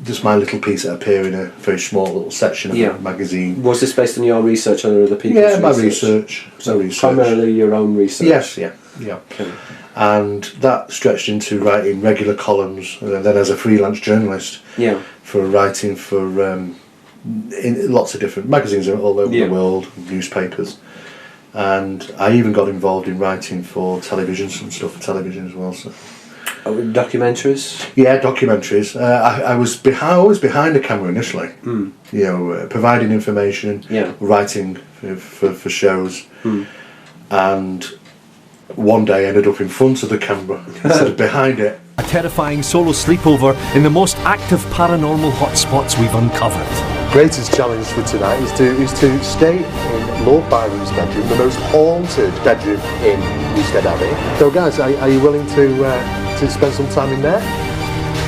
Just my little piece that appeared in a very small little section of the magazine. Was this based on your research or other people's research? Yeah, my research. So primarily your own research? Yes, yeah. Okay. And that stretched into writing regular columns, and then as a freelance journalist, for writing for in lots of different magazines all over the world, newspapers. And I even got involved in writing for television, some stuff for television as well. So. Documentaries? Yeah, documentaries. I was always behind the camera initially. You know, providing information, writing for shows, and one day ended up in front of the camera instead of behind it. A terrifying solo sleepover in the most active paranormal hotspots we've uncovered. Greatest challenge for tonight is to stay in Lord Byron's bedroom, the most haunted bedroom in Newstead Abbey. So guys, are you willing to spend some time in there?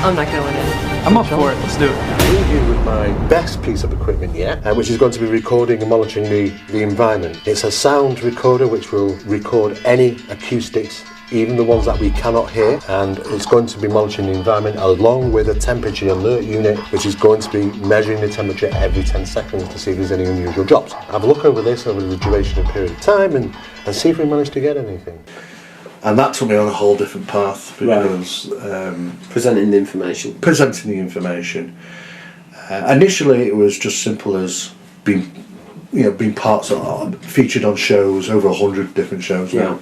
I'm not going in. I'm up for it, let's do it. I'm leaving you with my best piece of equipment yet, which is going to be recording and monitoring the environment. It's a sound recorder which will record any acoustics even the ones that we cannot hear, and it's going to be monitoring the environment along with a temperature alert unit, which is going to be measuring the temperature every 10 seconds to see if there's any unusual drops. Have a look over this over the duration of period of time and see if we manage to get anything. And that took me on a whole different path because presenting the information. Initially, it was just simple as being parts of, featured on shows, over 100 different shows now,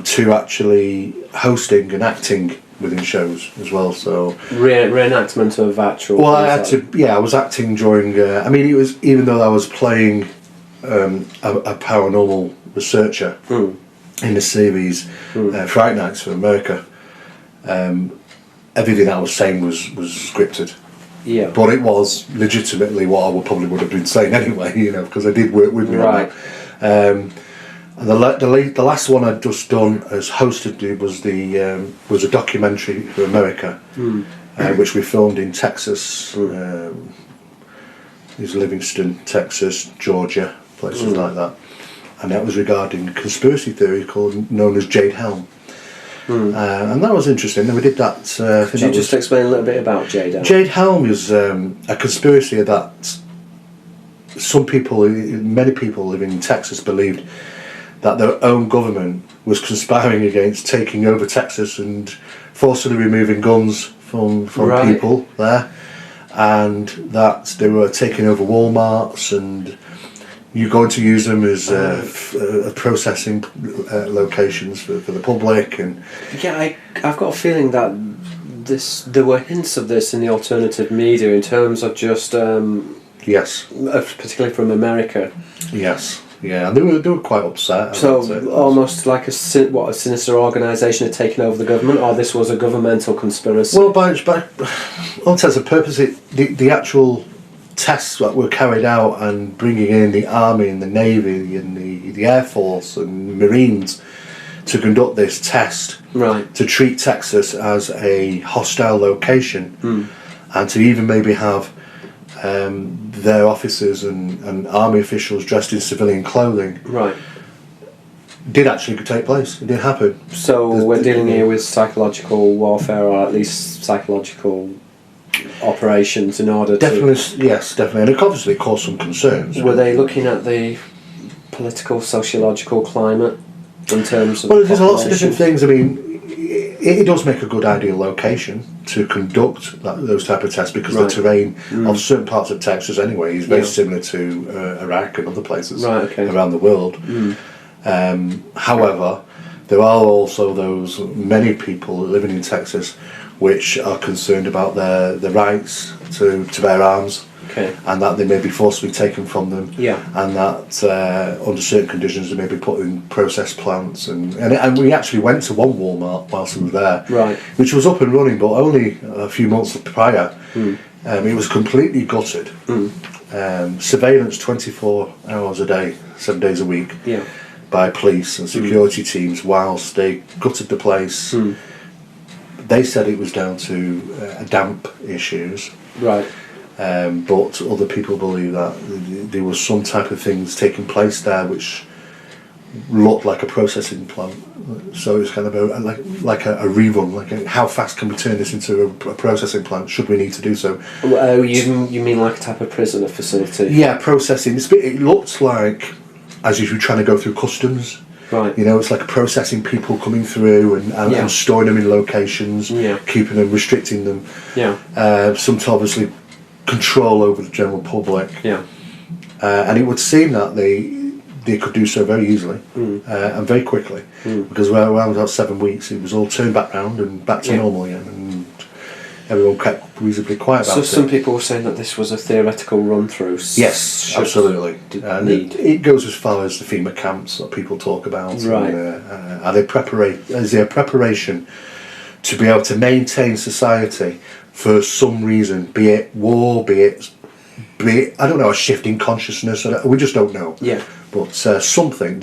to actually hosting and acting within shows as well. So reenactment of actual. Well, I had to. Yeah, I was acting during. I mean, it was even though I was playing a paranormal researcher. In the series Fright Nights for America, everything I was saying was scripted. Yeah. But it was legitimately what I probably would have been saying anyway, because I did work with me on that. And the last one I'd just done as hosted was a documentary for America, which we filmed in Texas, Livingston, Texas, Georgia, places like that. And that was regarding a conspiracy theory known as Jade Helm. And that was interesting. And we did that. Could you just explain a little bit about Jade Helm? Jade Helm is a conspiracy that many people living in Texas believed that their own government was conspiring against taking over Texas and forcibly removing guns from people there. And that they were taking over Walmarts and you're going to use them as processing locations for the public, and I've got a feeling that there were hints of this in the alternative media in terms of just particularly from America. Yes, yeah, and they were quite upset. So almost like a sinister organisation had taken over the government, or this was a governmental conspiracy. Well, by all intents and purposes, the actual tests that were carried out and bringing in the Army and the Navy and the Air Force and Marines to conduct this test, to treat Texas as a hostile location, and to even maybe have their officers and Army officials dressed in civilian clothing, did actually take place. It did happen. So we're dealing here with psychological warfare, or at least psychological operations in order definitely, and it obviously caused some concerns. Were they looking at the political, sociological climate in terms of there's lots of different things. I mean, it does make a good ideal location to conduct those type of tests because the terrain of certain parts of Texas anyway is very similar to Iraq and other places around the world. However, there are also many people living in Texas which are concerned about their rights to bear arms, and that they may be forcibly taken from them, and that under certain conditions they may be put in process plants, and we actually went to one Walmart whilst we were there, which was up and running, but only a few months prior. It was completely gutted. Surveillance 24 hours a day, 7 days a week, by police and security teams whilst they gutted the place. They said it was down to damp issues, but other people believe that there was some type of things taking place there which looked like a processing plant. So it's kind of like a rerun, how fast can we turn this into a processing plant? Should we need to do so? You mean like a type of prisoner facility? Yeah, processing. It looks like as if you're trying to go through customs. It's like processing people coming through and storing them in locations, keeping them, restricting them. Some to obviously control over the general public. And it would seem that they could do so very easily and very quickly because around about 7 weeks it was all turned back round and back to normal again, and everyone kept reasonably quiet about it. So some people were saying that this was a theoretical run-through. Yes, absolutely. And it goes as far as the FEMA camps that people talk about. Is there a preparation to be able to maintain society for some reason, be it war, be it I don't know, a shift in consciousness, we just don't know. But something,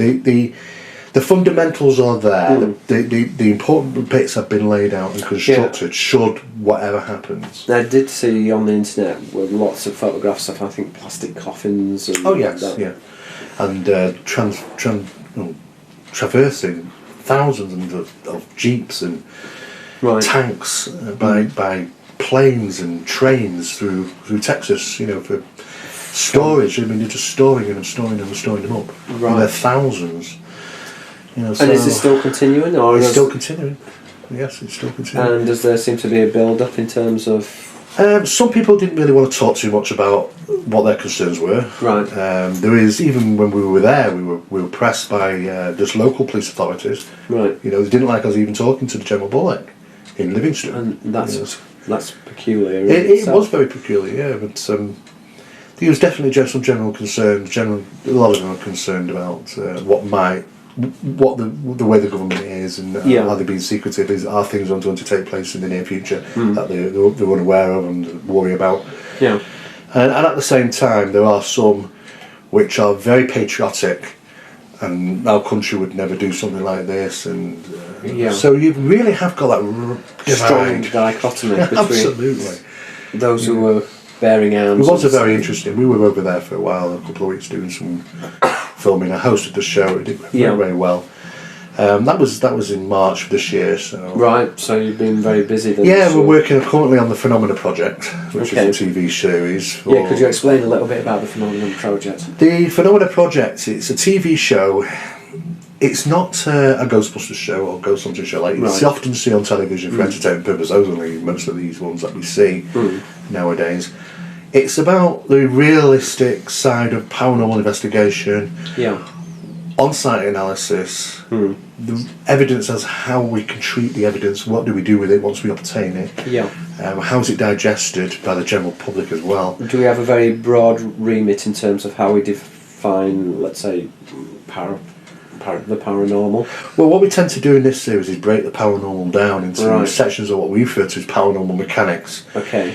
the fundamentals are there. The important bits have been laid out and constructed. Should whatever happens. I did see on the internet with lots of photographs of, I think, plastic coffins. And and traversing thousands of jeeps and Right. tanks by planes and trains through Texas, for storage. I mean, they're just storing them and storing them and storing them up. Right. And they're thousands. And is this still continuing, or it's still continuing? Yes, it's still continuing. And does there seem to be a build-up in terms of? Some people didn't really want to talk too much about what their concerns were. Right. There is, even when we were there, we were pressed by just local police authorities. Right. They didn't like us even talking to the General Bullock in Livingston. And that's peculiar. It was very peculiar, yeah. But there was definitely just some general concerns. A lot of them are concerned about the way the government is, and are they being secretive? Are things going to take place in the near future that they're unaware of and worry about? Yeah. And at the same time, there are some which are very patriotic, and our country would never do something like this. And so you really have got that strong dichotomy between absolutely those who were bearing arms. It was a very interesting. We were over there for a while, a couple of weeks, doing some filming. I hosted the show. It did very well. That was in March of this year. So right. So you've been very busy then. Yeah, we're working currently on the Phenomena project, which is a TV series. Could you explain a little bit about the Phenomena project? The Phenomena project. It's a TV show. It's not a Ghostbusters show or Ghost Hunter show like you often see on television for entertainment purposes. Those are most of these ones that we see nowadays. It's about the realistic side of paranormal investigation, on-site analysis, the evidence as how we can treat the evidence, what do we do with it once we obtain it, how is it digested by the general public as well. Do we have a very broad remit in terms of how we define, let's say, the paranormal? Well, what we tend to do in this series is break the paranormal down into sections of what we refer to as paranormal mechanics. Okay.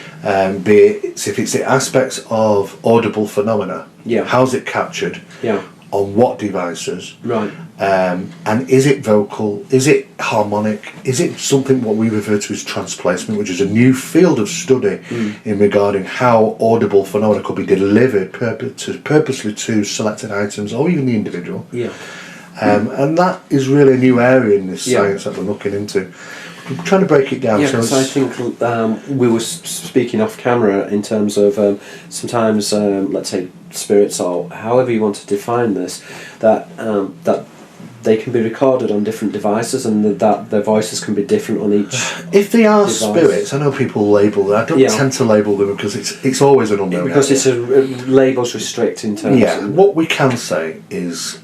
Be it if it's the aspects of audible phenomena, how's it captured, on what devices, and is it vocal, is it harmonic, is it something what we refer to as transplacement, which is a new field of study in regarding how audible phenomena could be delivered purposely to selected items or even the individual. And that is really a new area in this science that we're looking into. We're trying to break it down. Yeah, because I think we were speaking off camera in terms of sometimes, let's say, spirits or however you want to define this, that they can be recorded on different devices and that their voices can be different on each. If they are spirits, I know people label them. I don't tend to label them because it's always an unknown. Because labels restrict in terms. Yeah, what we can say is,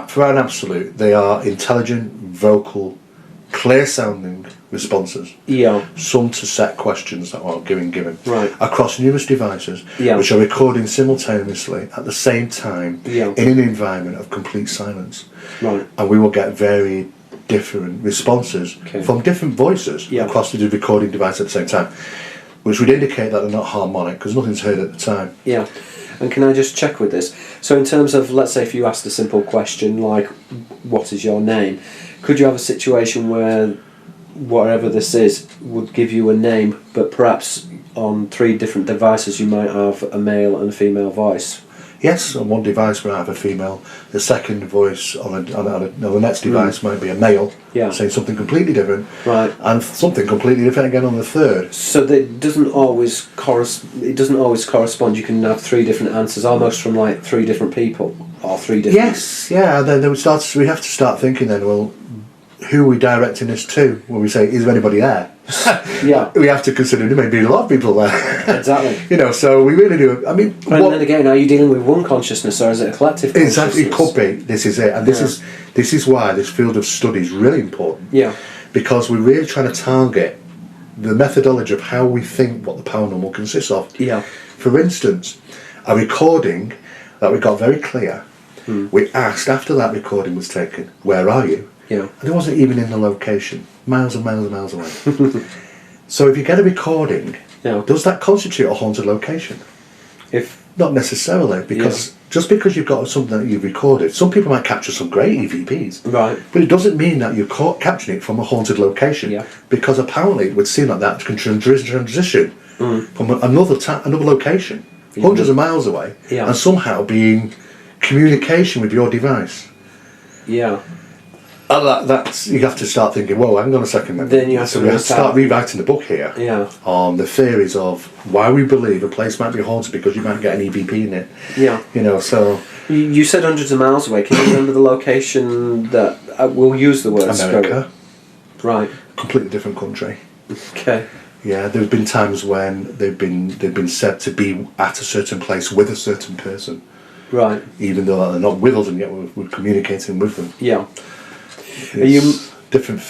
for an absolute, they are intelligent, vocal, clear-sounding responses. Some to set questions that are given. Across numerous devices, which are recording simultaneously at the same time in an environment of complete silence. And we will get very different responses from different voices across the recording device at the same time, which would indicate that they're not harmonic because nothing's heard at the time. And can I just check with this? So in terms of, let's say if you asked a simple question like, what is your name? Could you have a situation where whatever this is would give you a name, but perhaps on 3 different devices you might have a male and a female voice? Yes, on one device we might have a female. The second voice on the next device might be a male, saying something completely different, and something completely different again on the third. So that doesn't always correspond. You can have 3 different answers, almost from like 3 different people or 3 different. Yes, yeah. Then we have to start thinking then. Well, who are we directing this to when we say, is there anybody there? We have to consider there may be a lot of people there. Exactly. So we really do. I mean, and then again, are you dealing with one consciousness or is it a collective consciousness? Exactly, it could be. This is it, and this is why this field of study is really important. Because we're really trying to target the methodology of how we think what the paranormal consists of. For instance, a recording that we got very clear. We asked after that recording was taken, where are you? And it wasn't even in the location, miles and miles and miles away. So if you get a recording, does that constitute a haunted location? Not necessarily, because just because you've got something that you've recorded, some people might capture some great EVPs, but it doesn't mean that you're capturing it from a haunted location, because apparently it would seem like that can transition from another location, hundreds of miles away, and somehow be in communication with your device. that's you have to start thinking. Whoa, hang on a second. Then you have so to we have to start rewriting the book here. Yeah. On the theories of why we believe a place might be haunted because you might get an EVP in it. Yeah. You know, so. You said hundreds of miles away. Can you remember the location that we'll use the word America. Spirit? Right. Completely different country. Okay. Yeah, there have been times when they've been said to be at a certain place with a certain person. Right. Even though they're not with us, and yet we're communicating with them. Yeah. Are you different?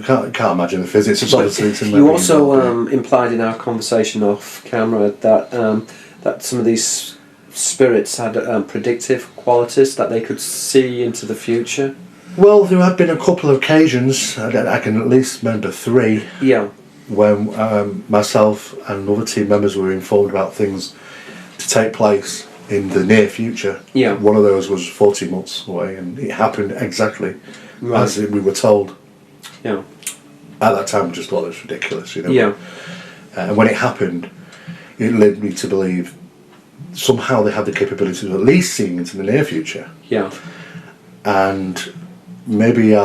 Can't imagine the physics. It's obviously it's in you also implied in our conversation off camera that that some of these spirits had predictive qualities, that they could see into the future. Well, there have been a couple of occasions. I can at least remember 3. Yeah. When myself and other team members were informed about things to take place in the near future. Yeah. One of those was 40 months away, and it happened exactly as we were told. Yeah. At that time, we just thought it was ridiculous, you know. Yeah. And when it happened, it led me to believe somehow they had the capability of at least seeing into the near future. Yeah. And maybe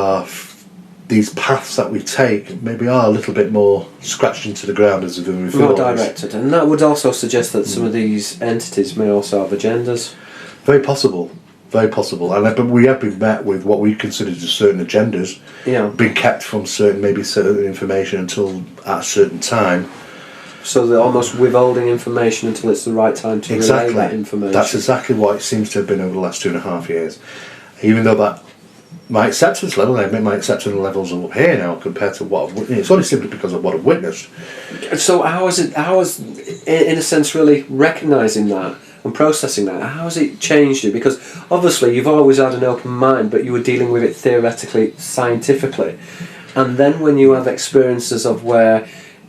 these paths that we take maybe are a little bit more scratched into the ground as we more directed, and that would also suggest that some of these entities may also have agendas. Very possible, but we have been met with what we consider as certain agendas. Yeah, been kept from certain information until at a certain time. So they're almost withholding information until it's the right time to relay that information. That's exactly what it seems to have been over the last 2.5 years. Even though that my acceptance level, I admit my acceptance levels are up here now compared to what it's only simply because of what I've witnessed. So how is in a sense really recognising that and processing that, how has it changed you? Because obviously you've always had an open mind, but you were dealing with it theoretically, scientifically, and then when you have experiences of where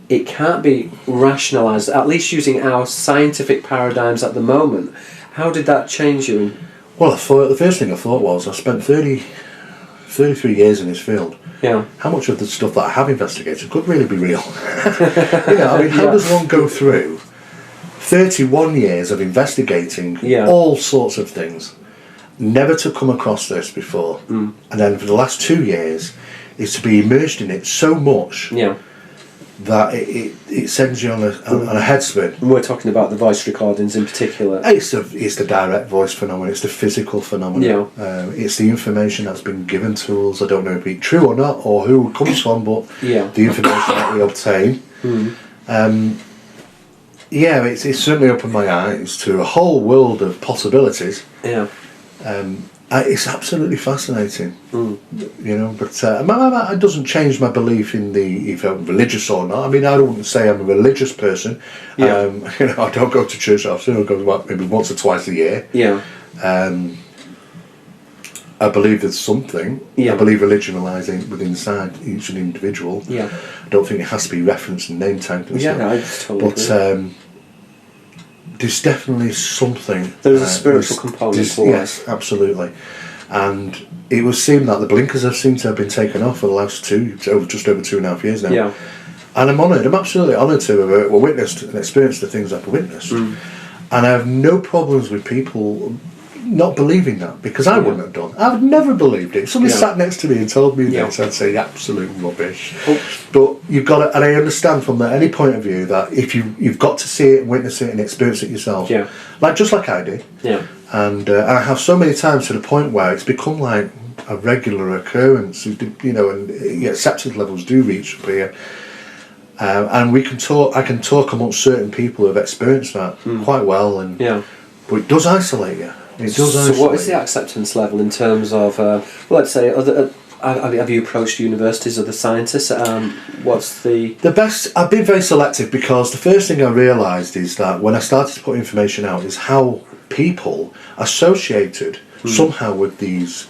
it can't be rationalised, at least using our scientific paradigms at the moment, how did that change you? Well, the first thing I thought was I spent 33 years in this field. Yeah. How much of the stuff that I have investigated could really be real? How does one go through 31 years of investigating all sorts of things, never to come across this before, and then for the last 2 years is to be immersed in it so much that it sends you on a head spin. And we're talking about the voice recordings in particular. It's the direct voice phenomenon, it's the physical phenomenon. It's the information that's been given to us. I don't know if it's true or not, or who it comes from, but the information that we obtain. It's certainly opened my eyes to a whole world of possibilities. It's absolutely fascinating, you know. But it doesn't change my belief in if I'm religious or not. I mean, I don't say I'm a religious person. You know, I don't go to church often. I go maybe once or twice a year. I believe there's something. I believe religion lies within inside each individual. I don't think it has to be referenced and name tagged and stuff. I totally agree. There's definitely something. There's a spiritual component to it. Yes, absolutely. And it would seem that the blinkers seem to have been taken off for the last just over 2.5 years now. And I'm honoured. I'm absolutely honoured to have witnessed and experienced the things I've witnessed. And I have no problems with people not believing that, because I wouldn't have done. I would never believed it. If somebody sat next to me and told me this, I'd say absolute rubbish. But you've got to, and I understand from any point of view that if you've got to see it, witness it, and experience it yourself, just like I did. And I have so many times to the point where it's become like a regular occurrence. You know, and acceptance levels do reach up here. And we can talk. I can talk amongst certain people who have experienced that quite well, and but it does isolate you. So what is the acceptance level in terms of, let's say, have you approached universities or the scientists? What's the best? I've been very selective, because the first thing I realised is that when I started to put information out is how people associated somehow with these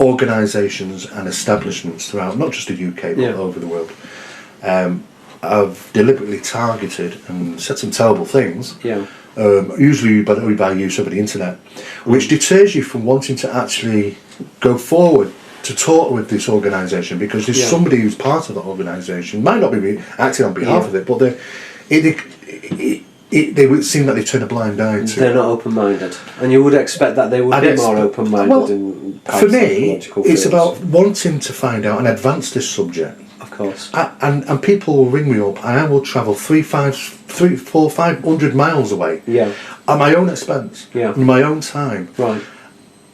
organisations and establishments throughout, not just the UK but over the world, have deliberately targeted and said some terrible things. Usually by use of the internet, which deters you from wanting to actually go forward to talk with this organisation, because there's somebody who's part of that organisation, might not be acting on behalf of it, but they would seem that they turn a blind eye to. They're not open-minded, and you would expect that they would be more open-minded. Well, in for me, it's fields. about wanting to find out and advance this subject. Of course. And people will ring me up, and I will travel 500 miles away. Yeah. At my own expense. Yeah. In my own time. Right.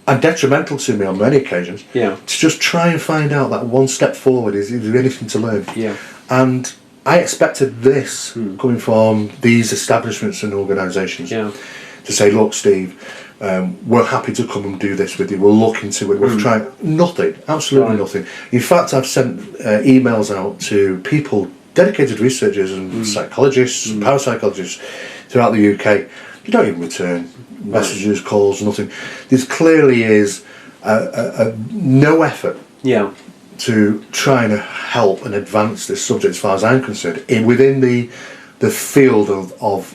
And detrimental to me on many occasions. Yeah. To just try and find out that one step forward is there anything to learn. Yeah. And I expected this coming from these establishments and organisations to say, look, Steve, we're happy to come and do this with you. We'll look into it. We've tried nothing, absolutely nothing. In fact, I've sent emails out to people, dedicated researchers and psychologists, and parapsychologists throughout the UK. You don't even return messages, calls, nothing. There clearly is no effort. Yeah. To try and help and advance this subject, as far as I'm concerned, within the field of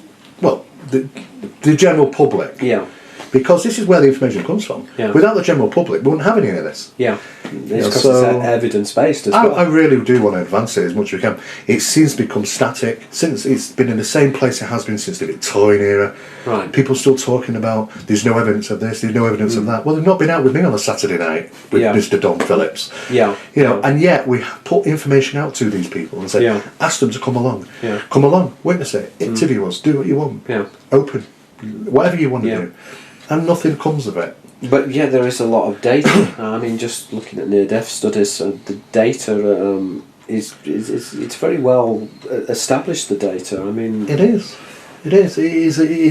the general public. Yeah. Because this is where the information comes from. Yeah. Without the general public, we wouldn't have any of this. Yeah. It's evidence-based as well. I really do want to advance it as much as we can. It seems to become static since it's been in the same place it has been since the Victorian era. Right. People still talking about there's no evidence of this, there's no evidence of that. Well, they've not been out with me on a Saturday night with Mr. Don Phillips. Yeah. You know, and yet we put information out to these people and say, ask them to come along. Yeah. Come along, witness it, interview us, do what you want. Yeah. Open, whatever you want to do. And nothing comes of it. But yeah, there is a lot of data. I mean, just looking at near-death studies, the data is very well established. The data. I mean, it is. It is.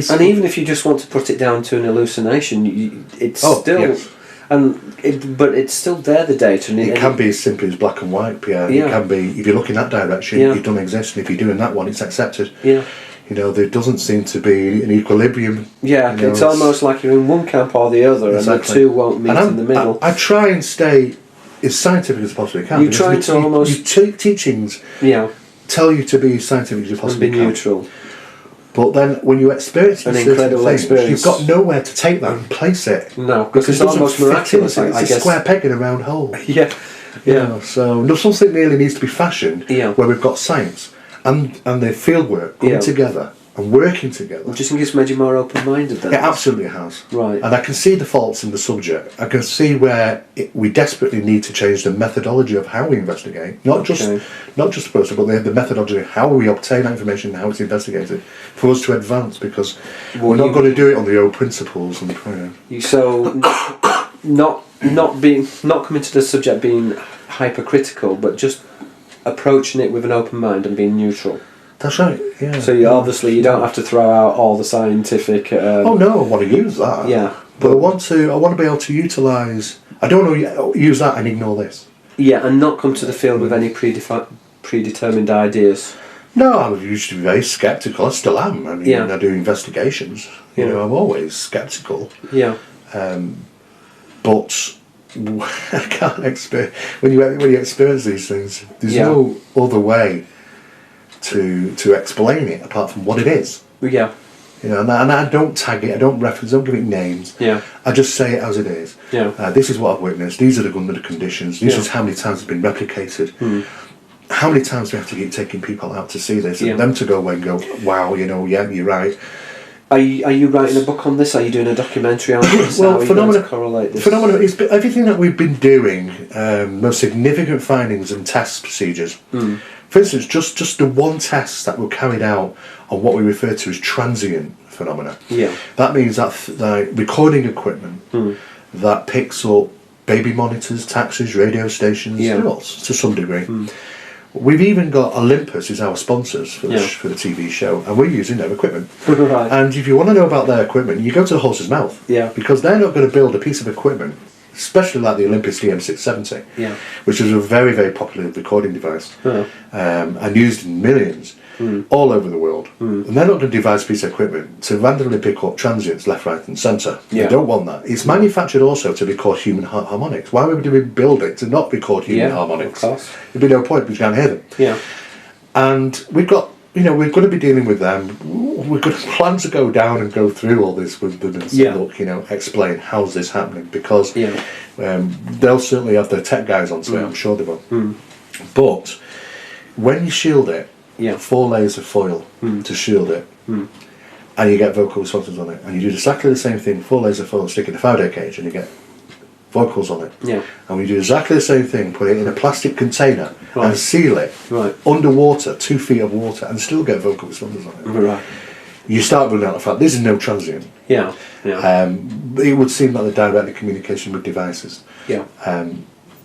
And even if you just want to put it down to an hallucination, it's still. Yes. But it's still there. The data. And it can be as simple as black and white, Pierre. Yeah. It can be if you look in that direction, it doesn't exist, and if you're doing that one, it's accepted. Yeah. You know, there doesn't seem to be an equilibrium. Yeah, you know, it's almost like you're in one camp or the other, and the two won't meet in the middle. I try and stay as scientific as possibly can. You try to almost teachings tell you to be as scientific as you possibly can. Be neutral. But then when you experience an incredible experience, you've got nowhere to take that and place it. No, because it's almost miraculous. It's a square peg in a round hole. Yeah. You know, so something really needs to be fashioned where we've got science and the field work coming together and working together. Do you think it's made you more open-minded then? It absolutely has. Right. And I can see the faults in the subject. I can see where we desperately need to change the methodology of how we investigate. Not just the person, but the methodology of how we obtain that information and how it's investigated for us to advance, because we're not going to do it on the old principles. And so not coming to the subject being hypercritical, but just approaching it with an open mind and being neutral. That's right. Yeah. So you don't have to throw out all the scientific. Oh no, I want to use that. Yeah. But I want to be able to utilise. I don't want to use that and ignore this. Yeah, and not come to the field with any predetermined ideas. No, I used to be very sceptical. I still am. I mean, when I do investigations, you know, I'm always sceptical. Yeah. But I can't experience when you experience these things. There's no other way to explain it apart from what it is. Yeah. You know, and I don't tag it, I don't reference, I don't give it names. Yeah. I just say it as it is. Yeah. This is what I've witnessed. These are the conditions. This is how many times it's been replicated. How many times do we have to keep taking people out to see this and them to go away and go, wow, you know, yeah, you're right. Are you writing a book on this? Are you doing a documentary on this? Well, how are you going to correlate this? Phenomena is everything that we've been doing. Most significant findings and test procedures. For instance, just the one test that were carried out on what we refer to as transient phenomena. Yeah. That means that recording equipment that picks up baby monitors, taxis, radio stations, to some degree. We've even got Olympus is our sponsors for the TV show, and we're using their equipment. Right. And if you want to know about their equipment, you go to the horse's mouth. Yeah. Because they're not going to build a piece of equipment, especially like the Olympus DM670, which is a very, very popular recording device, and used in millions all over the world. And they're not going to devise a piece of equipment to randomly pick up transients left, right and centre. They don't want that. It's manufactured also to record human harmonics. Why would we build it to not record human harmonics? Of course. There'd be no point because you can't hear them. Yeah. And we've got, we're going to be dealing with them. We're going to plan to go down and go through all this with them and say, look, explain how's this happening, because they'll certainly have their tech guys onto it, I'm sure they will. But when you shield it, 4 layers of foil to shield it, and you get vocal responses on it. And you do exactly the same thing, 4 laser foil, stick it in a Faraday cage, and you get vocals on it. Yeah. And we do exactly the same thing, put it in a plastic container and seal it underwater, 2 feet of water, and still get vocal responses on it. Right. You start running out of fact. This is no transient. Yeah. Yeah. It would seem that they're directly communication with devices. Yeah.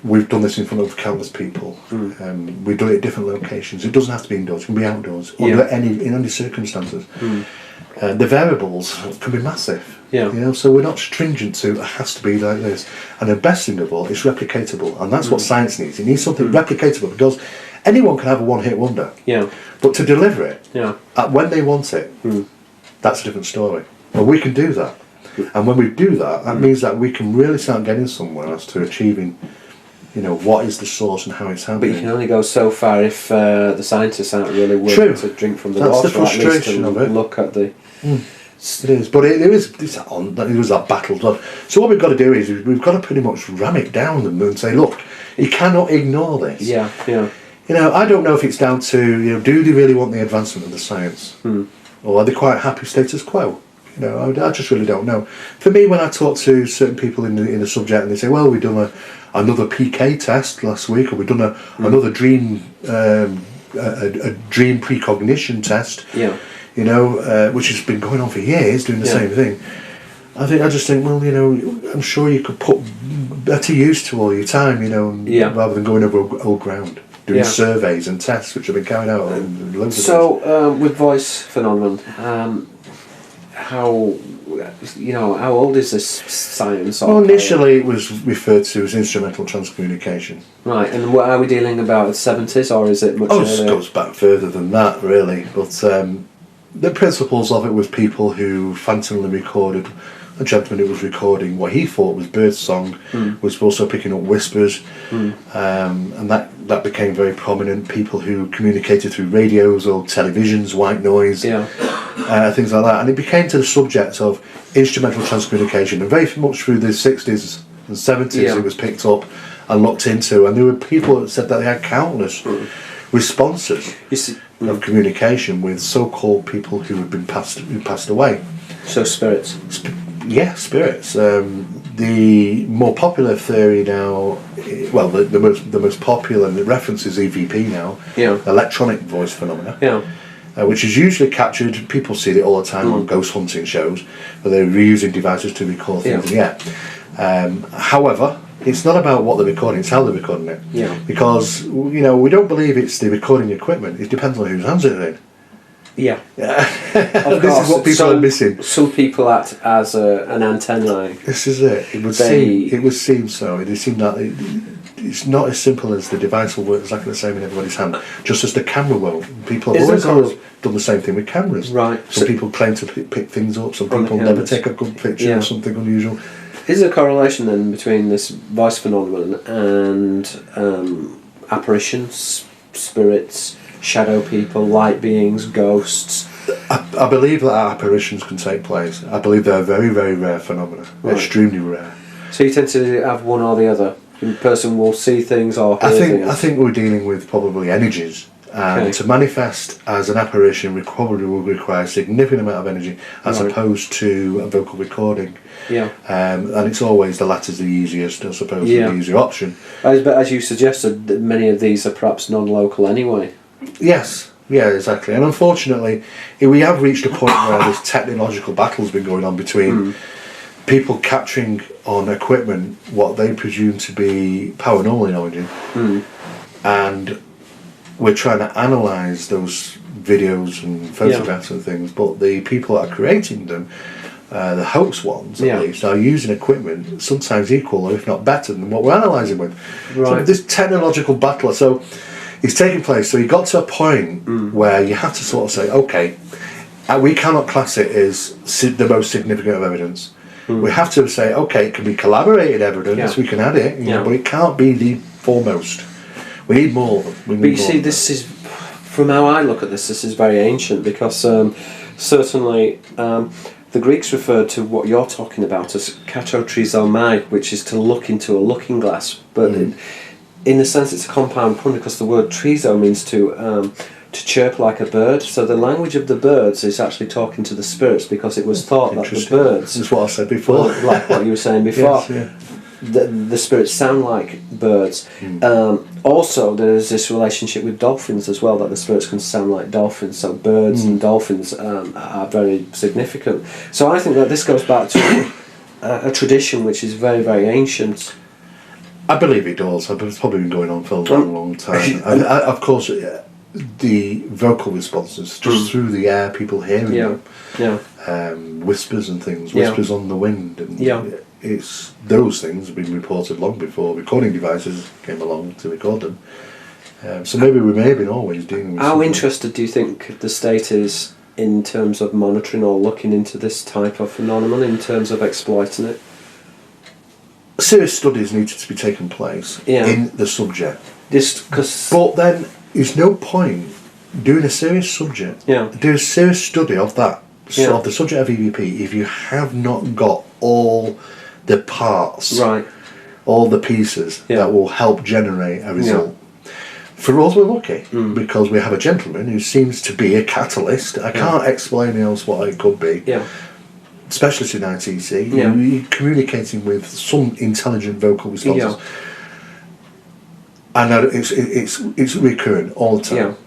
We've done this in front of countless people. We've done it at different locations. It doesn't have to be indoors. It can be outdoors under any circumstances. The variables can be massive. Yeah. You know, so we're not stringent to it has to be like this. And the best thing of all, it's replicatable, and that's what science needs. It needs something replicatable, because anyone can have a one-hit wonder. Yeah. But to deliver it when they want it, that's a different story. Well, we can do that. And when we do that, that means that we can really start getting somewhere as to achieving, you know, what is the source and how it's happening. But you can only go so far if the scientists aren't really willing to drink from the water. That's the frustration of it. Look at the... It is, but it was that battle. So what we've got to do is we've got to pretty much ram it down and say, look, you cannot ignore this. Yeah, yeah. You know, I don't know if it's down to, you know, do they really want the advancement of the science, or are they quite happy status quo? You know, I just really don't know. For me, when I talk to certain people in the subject, and they say, well, we've done another PK test last week, or we've done another dream a dream precognition test. Yeah. You know, which has been going on for years, doing the same thing. I just think, well, you know, I'm sure you could put better use to all your time, you know, rather than going over old ground, doing surveys and tests which have been carried out. With voice phenomenon, how old is this science? Well, initially it was referred to as instrumental transcommunication. Right, and what are we dealing about? 70s, or is it much earlier? It goes back further than that, really. But the principles of it was people who phantomly recorded. A gentleman who was recording what he thought was birdsong was also picking up whispers, and that became very prominent. People who communicated through radios or televisions, white noise, things like that, and it became to the subject of instrumental transcommunication. And very much through the 60s and 70s, it was picked up and looked into, and there were people that said that they had countless responses of communication with so-called people who had been passed away. So spirits. Spirits. The more popular theory now, well, the most popular reference is EVP now, electronic voice phenomena, which is usually captured. People see it all the time on ghost hunting shows, where they're reusing devices to record things. However, it's not about what they're recording; it's how they're recording it. Because we don't believe it's the recording equipment. It depends on whose hands it's in. Of this course, is what people are missing. Some people act as an antenna. This is it. It would seem so. It would seem that it's not as simple as the device will work exactly the same in everybody's hand, just as the camera won't. People have always done the same thing with cameras. Right. Some people claim to pick things up. Some people never take a good picture of something unusual. Is there a correlation then between this voice phenomenon and apparitions, spirits, shadow people, light beings, ghosts? I believe that apparitions can take place. I believe they're very, very rare phenomena. Right. Extremely rare. So you tend to have one or the other. The person will see things or hear things. I think we're dealing with probably energies. And to manifest as an apparition probably will require a significant amount of energy as opposed to a vocal recording. And it's always the latter's the easiest, I suppose, the easier option. But as you suggested, many of these are perhaps non-local anyway. Yes, exactly. And unfortunately, we have reached a point where this technological battle's been going on between people capturing on equipment what they presume to be paranormal in origin, and we're trying to analyse those videos and photographs and things, but the people that are creating them, the hoax ones at least, are using equipment sometimes equal or if not better than what we're analysing with. So this technological battle, so it's taking place. So you got to a point where you have to sort of say, okay, we cannot class it as the most significant of evidence. We have to say, okay, it can be collaborated evidence, we can add it, but it can't be the foremost. We need more. But you see, this is, from how I look at this is very ancient, because certainly the Greeks referred to what you're talking about as katotrizomai, which is to look into a looking glass. But in a sense, it's a compound pun, because the word trizo means to to chirp like a bird. So the language of the birds is actually talking to the spirits, because it was thought that the birds... That's what I said before. Like what you were saying before. Yes, yeah. The spirits sound like birds. Also, there's this relationship with dolphins as well, that the spirits can sound like dolphins. So birds and dolphins are very significant. So I think that this goes back to a tradition which is very, very ancient. I believe it does. It's probably been going on for a long, long time. Of course, the vocal responses, just through the air, people hearing them, whispers and things, whispers on the wind, and it's those things have been reported long before recording devices came along to record them. So maybe we may have been always dealing with. How interested do you think the state is in terms of monitoring or looking into this type of phenomenon, in terms of exploiting it? Serious studies needed to be taken place in the subject. But then there's no point doing a serious subject, do a serious study of that, of the subject of EVP, if you have not got all the parts, all the pieces that will help generate a result. For us, we're lucky because we have a gentleman who seems to be a catalyst. I can't explain else what it could be. Specialist in ITC, you're communicating with some intelligent vocal responses. And it's recurrent all the time.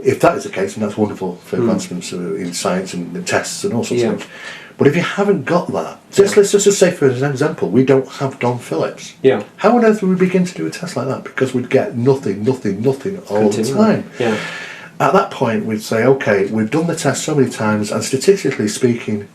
If that is the case, then that's wonderful for advancements in science and the tests and all sorts of things. But if you haven't got that, let's just say, for example, we don't have Don Phillips. How on earth would we begin to do a test like that? Because we'd get nothing all the time. At that point, we'd say, okay, we've done the test so many times, and statistically speaking,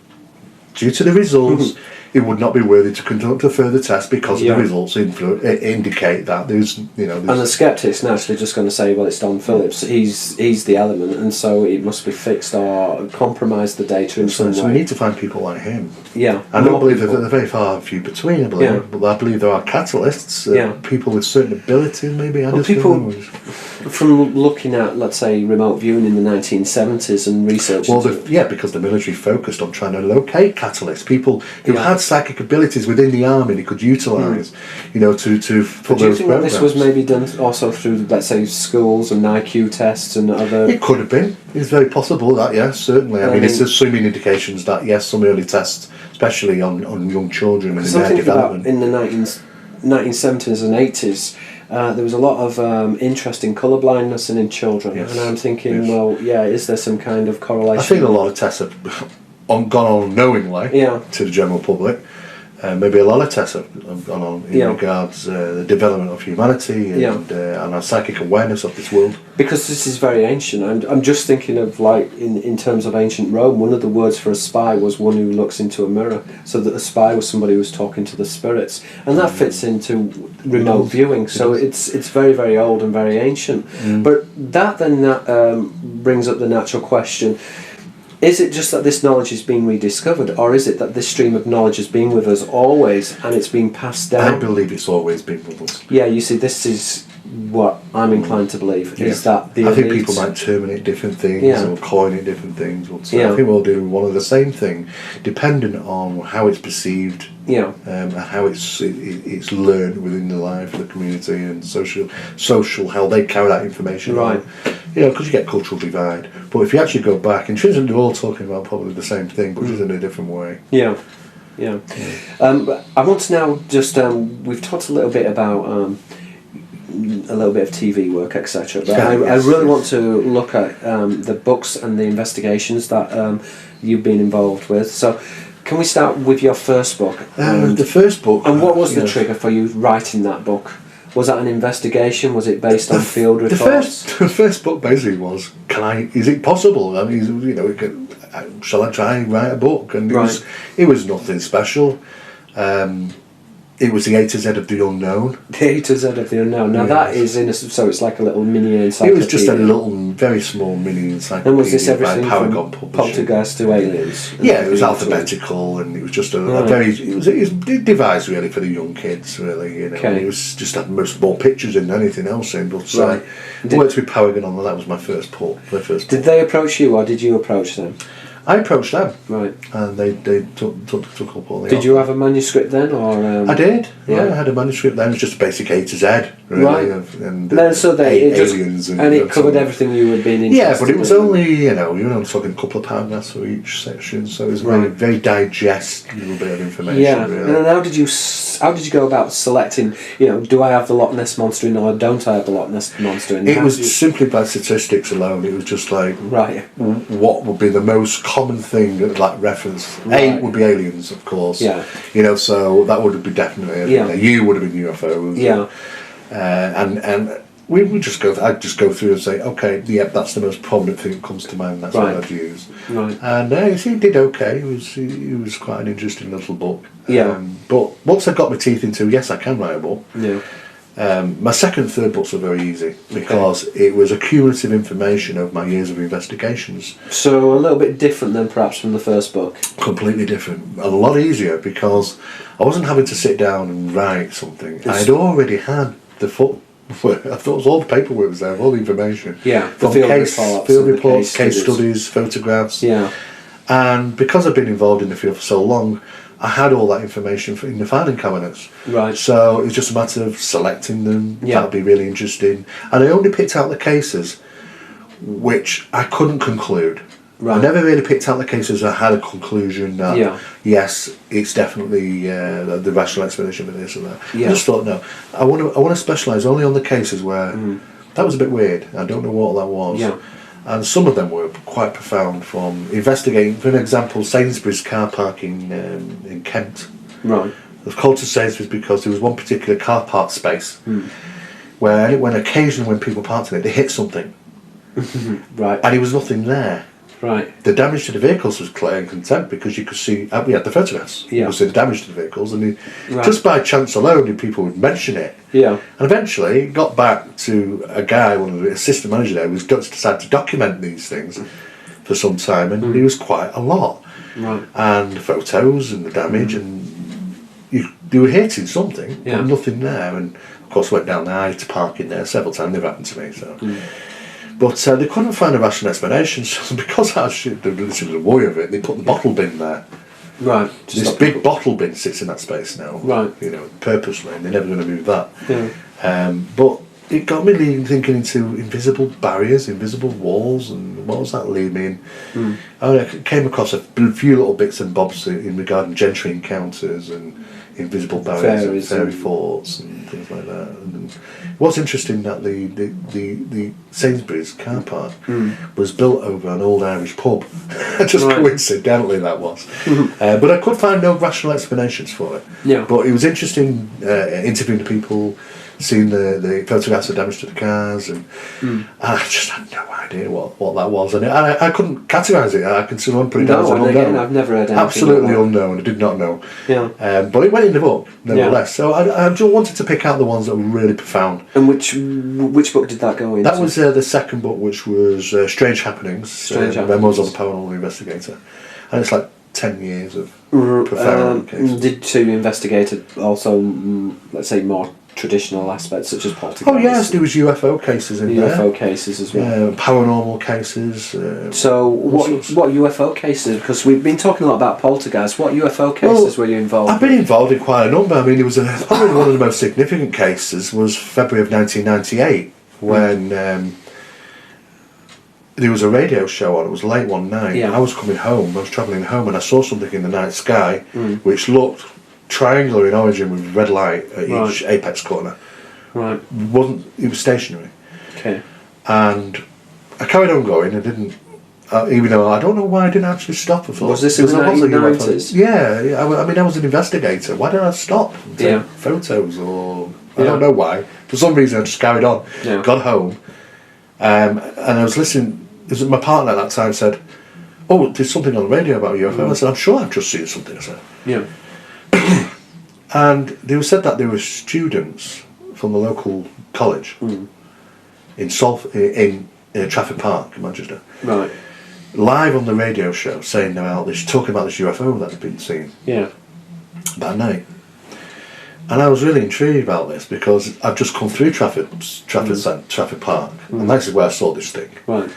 due to the results, it would not be worthy to conduct a further test because the results indicate that there's. And the skeptic's naturally just going to say, well, it's Don Phillips. He's the element, and so it must be fixed or compromise the data in some way. So we need to find people like him. I don't believe they're very far and few between. But I believe there are catalysts. People with certain abilities, maybe. From looking at, let's say, remote viewing in the 1970s and research. Well, because the military focused on trying to locate catalysts, people who had psychic abilities within the army they could utilise, to for those programs. Do you think that this was maybe done also through, let's say, schools and IQ tests and other... It could have been. It's very possible that, yes, certainly. I mean, it's assuming indications that, yes, some early tests, especially on young children and in their development. In the 1970s and 80s, there was a lot of interest in colour blindness and in children, and I'm thinking, is there some kind of correlation? I think a lot of tests have gone on unknowingly to the general public. Maybe a lot of tests have gone on in regards the development of humanity and our psychic awareness of this world. Because this is very ancient. I'm just thinking of, like, in terms of ancient Rome, one of the words for a spy was one who looks into a mirror. So that a spy was somebody who was talking to the spirits, and that fits into remote viewing. So it's very, very old and very ancient. But that then brings up the natural question. Is it just that this knowledge is being rediscovered, or is it that this stream of knowledge has been with us always and it's being passed down? I believe it's always been with us. Yeah, you see, this is what I'm inclined to believe, is that the I think people might terminate different things or coin it different things. But I think we'll do one of the same thing, dependent on how it's perceived and how it's learned within the life of the community and social how they carry that information on. Because you get cultural divide. But if you actually go back, in terms of they're all talking about probably the same thing, but just in a different way. I want to now just we've talked a little bit about a little bit of TV work, etc. But I really want to look at the books and the investigations that you've been involved with. So, can we start with your first book? The first book. And what was the trigger for you writing that book? Was that an investigation? Was it based on field reports? The first book basically was, is it possible? I mean, shall I try and write a book? And it was nothing special. It was the A to Z of the unknown. The A to Z of the unknown. Now that is so it's like a little mini encyclopedia. It was just a little, very small mini encyclopedia. And was this everything from Poltergeist to Aliens? Yeah, it was alphabetical, and it was just a very. It was devised really for the young kids, really. It was just had more pictures than anything else in. But I worked with Paragon on that. That was my first book. Did they approach you, or did you approach them? I approached them. Right. And they took up all the Did you have a manuscript then, or? I did. Yeah, right. I had a manuscript then. It was just basic A to Z, really. Right. And aliens and it covered everything you had been interested in. Yeah, but it was only, you know, talking a couple of paragraphs for each section, so it was very, very digestible bit of information. Yeah. Really. And then how did you go about selecting? You know, do I have the Loch Ness monster in, or don't I have the Loch Ness monster in? It was simply by statistics alone. It was just like, right, what would be the most common thing that like reference? Right. A would be aliens, of course. Yeah. You know, so that would be definitely. Yeah. You would have been UFOs. Yeah. And we would just go. I'd just go through and say, okay, yeah, that's the most prominent thing that comes to mind. That's what I'd use. Right. And he did okay. It was quite an interesting little book. Yeah. But once I got my teeth into, yes, I can write a book. Yeah. My second and third books were very easy because it was accumulative information of my years of investigations. So a little bit different than perhaps from the first book. Completely different. A lot easier because I wasn't having to sit down and write something. I'd already had the I thought all the paperwork was there, all the information. Yeah, the field reports, case studies, photographs. Yeah. And because I've been involved in the field for so long, I had all that information in the filing cabinets. Right. So it's just a matter of selecting them. Yeah. That'd be really interesting. And I only picked out the cases which I couldn't conclude. Right. I never really picked out the cases that had a conclusion that yes, it's definitely the rational explanation for this and that. Yeah. I just thought no, I want to specialise only on the cases where that was a bit weird. I don't know what that was. Yeah. And some of them were quite profound. From investigating, for an example, Sainsbury's car parking in Kent. Right. They've called to Sainsbury's because there was one particular car park space where, when occasionally when people parked in it, they hit something. Right. And there was nothing there. Right. The damage to the vehicles was clear and contempt because you could see, we had the photographs. Yeah. You could see the damage to the vehicles, and just by chance alone, people would mention it. Yeah. And eventually, it got back to a guy, one of the assistant manager there, who decided to document these things for some time, and it was quite a lot. Right. And photos and the damage, and they were hitting something, but nothing there. And of course, went down there to park in there several times. They've happened to me, so. But they couldn't find a rational explanation, so because this was a worry of it, they put the bottle bin there. Right. This big bottle bin sits in that space now. Right. You know, purposely, and they're never going to move that. Yeah. But it got me thinking into invisible barriers, invisible walls, and what does that lead me in? I came across a few little bits and bobs in regarding gentry encounters and invisible barriers and fairy forts and things like that. And what's interesting that the Sainsbury's car park was built over an old Irish pub. Just coincidentally that was. But I could find no rational explanations for it. Yeah. But it was interesting interviewing the people, seeing the photographs of damage to the cars, and I just had no idea what that was, and I couldn't categorise it. I can still put it down as an unknown. Again, I've never heard anything absolutely like that. unknown. I did not know. Yeah. But it went in the book nevertheless. So I just wanted to pick out the ones that were really profound. And which book did that go into? That was the second book, which was Strange Happenings. Memos of the Paranormal Investigator, and it's like 10 years of profound cases. Did you investigate also, let's say, more traditional aspects such as poltergeist? Oh yes, there was UFO cases in there. UFO cases as well. Paranormal cases. So what UFO cases? Because we've been talking a lot about poltergeist. What UFO cases were you involved? I've been involved in quite a number. I mean, it was probably one of the most significant cases was February of 1998 when there was a radio show on. It was late one night. Yeah. I was coming home. I was travelling home, and I saw something in the night sky which looked triangular in origin with red light at each apex corner. Right. It was stationary. Okay. And I carried on going. I didn't, even though I don't know why I didn't actually stop. I thought, was this in the 1990s? Yeah. I mean, I was an investigator. Why did I stop and take photos? Or I don't know why. For some reason, I just carried on. Yeah. Got home, and I was listening. My partner at that time said, "Oh, there's something on the radio about UFO." I said, "I'm sure I've just seen something." I said, "Yeah." And they said that there were students from the local college in Trafford Park in Manchester, right, live on the radio show saying about this, talking about this UFO that had been seen, that night. And I was really intrigued about this because I've just come through Trafford Park, and this is where I saw this thing. Right.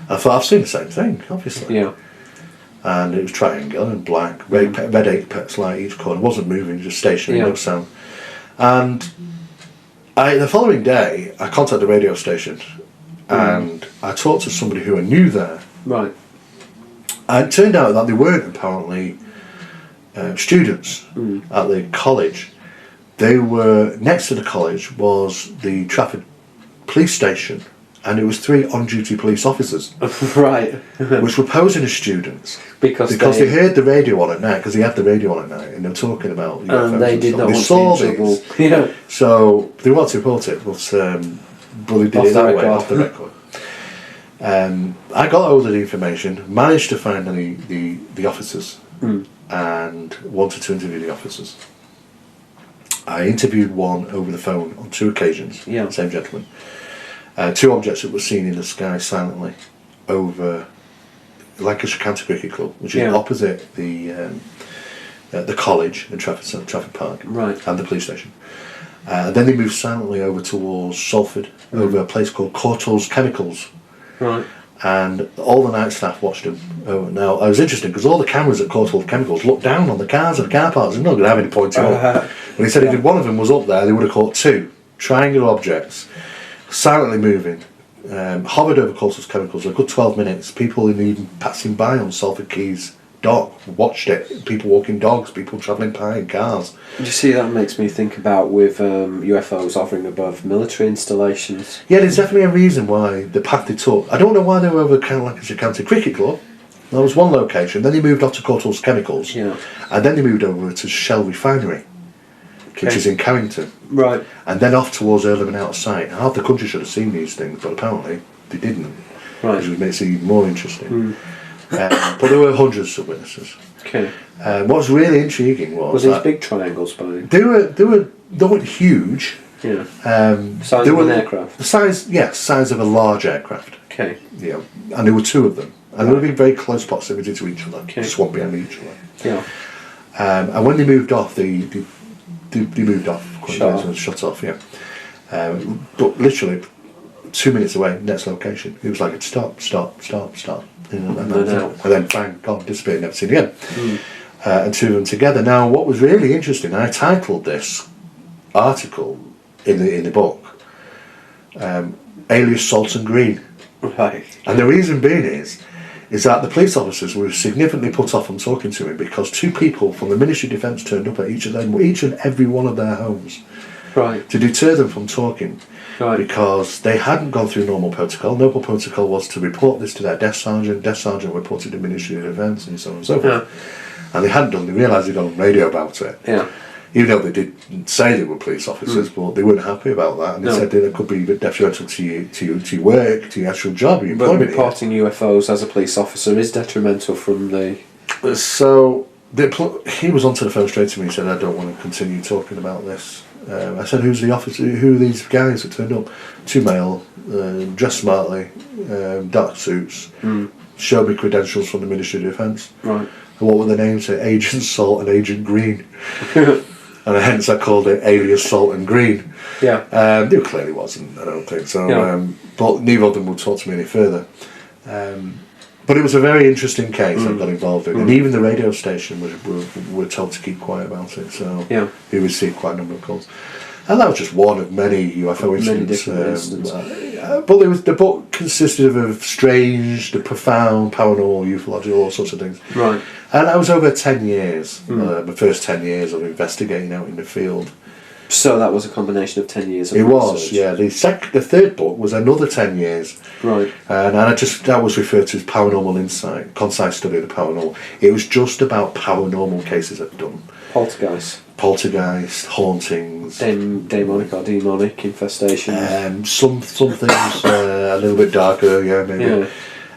I thought I've seen the same thing, obviously. Yeah. and it was triangular and black, red apex light each corner. It wasn't moving, just stationary, no sound. And the following day, I contacted the radio station, and I talked to somebody who I knew there. Right. And it turned out that they weren't apparently students at the college. They were, next to the college was the Trafford police station, and it was 3 on-duty police officers. Right. Which were posing as students. Because they heard the radio on at night, because they had the radio on at night, and they were talking about UFOs. And they did not want to be in trouble. Yeah. So they wanted to report it, but they did it that way, off the record. I got hold of the information, managed to find the officers, and wanted to interview the officers. I interviewed one over the phone on 2 occasions, same gentleman. 2 objects that were seen in the sky silently over Lancashire County Cricket Club, which is opposite the college in Trafford Park, and the police station. Then they moved silently over towards Salford, over a place called Courtaulds Chemicals. Right. And all the night staff watched them. Now, I was interested because all the cameras at Courtaulds Chemicals looked down on the cars and the car parks. They're not going to have any pointing up. But he said if one of them was up there, they would have caught 2 triangular objects, silently moving, hovered over Courtaulds Chemicals for a good 12 minutes. People even passing by on Salford Quays dock watched it. People walking dogs, people travelling by in cars. You see, that makes me think about with UFOs hovering above military installations. Yeah, there's definitely a reason why the path they took. I don't know why they were over Lancashire County Cricket Club. That was one location. Then they moved off to Courtaulds Chemicals. Yeah. And then they moved over to Shell Refinery, which is in Carrington. Right. And then off towards Earlham and out of sight. Half the country should have seen these things, but apparently they didn't. Right. Which makes it even more interesting. But there were hundreds of witnesses. Okay. What was really intriguing was these big triangles, by they weren't huge. Yeah. Size of an aircraft. The size of a large aircraft. Okay. Yeah. And there were 2 of them, and they were in very close proximity to each other. Okay. Swamped behind each other. Yeah. And when they moved off, they moved off. Shut off. Yeah. But literally 2 minutes away, next location. It was like a stop. And then bang, gone, disappeared, never seen again. And 2 of them together. Now, what was really interesting, I titled this article in the book, Alias, Salt and Green. Right. And the reason being is that the police officers were significantly put off on talking to him because 2 people from the Ministry of Defence turned up at each and every one of their homes. Right. To deter them from talking. Right. Because they hadn't gone through normal protocol. Normal protocol was to report this to their desk sergeant. Desk sergeant reported to the Ministry of Defence and so on and so forth. Yeah. And they hadn't done. They realised they'd gone on radio about it. Yeah. Even though they did say they were police officers, but they weren't happy about that, and they said that it could be a bit detrimental to your work, to your actual job, your employment. But reporting UFOs as a police officer is detrimental from the. So he was onto the phone straight to me and said, "I don't want to continue talking about this." I said, "Who's the officer? Who are these guys that turned up?" 2 male, dressed smartly, dark suits. Showed me credentials from the Ministry of Defence. Right. And what were the names? Agent Salt and Agent Green. And hence I called it Alias, Salt and Green. Yeah. There clearly wasn't, I don't think so. Yeah. But neither of them would talk to me any further. But it was a very interesting case I got involved in. And even the radio station were told to keep quiet about it. So we received quite a number of calls. And that was just one of many UFO incidents. But the book consisted of strange, the profound, paranormal, ufological, all sorts of things. Right. And that was over 10 years, the first 10 years of investigating out in the field. So that was a combination of 10 years of research. It was, yeah. The third book was another 10 years. Right. And that was referred to as Paranormal Insight, Concise Study of the Paranormal. It was just about paranormal cases I've done. Poltergeist, hauntings, demonic infestation. Some things a little bit darker, maybe.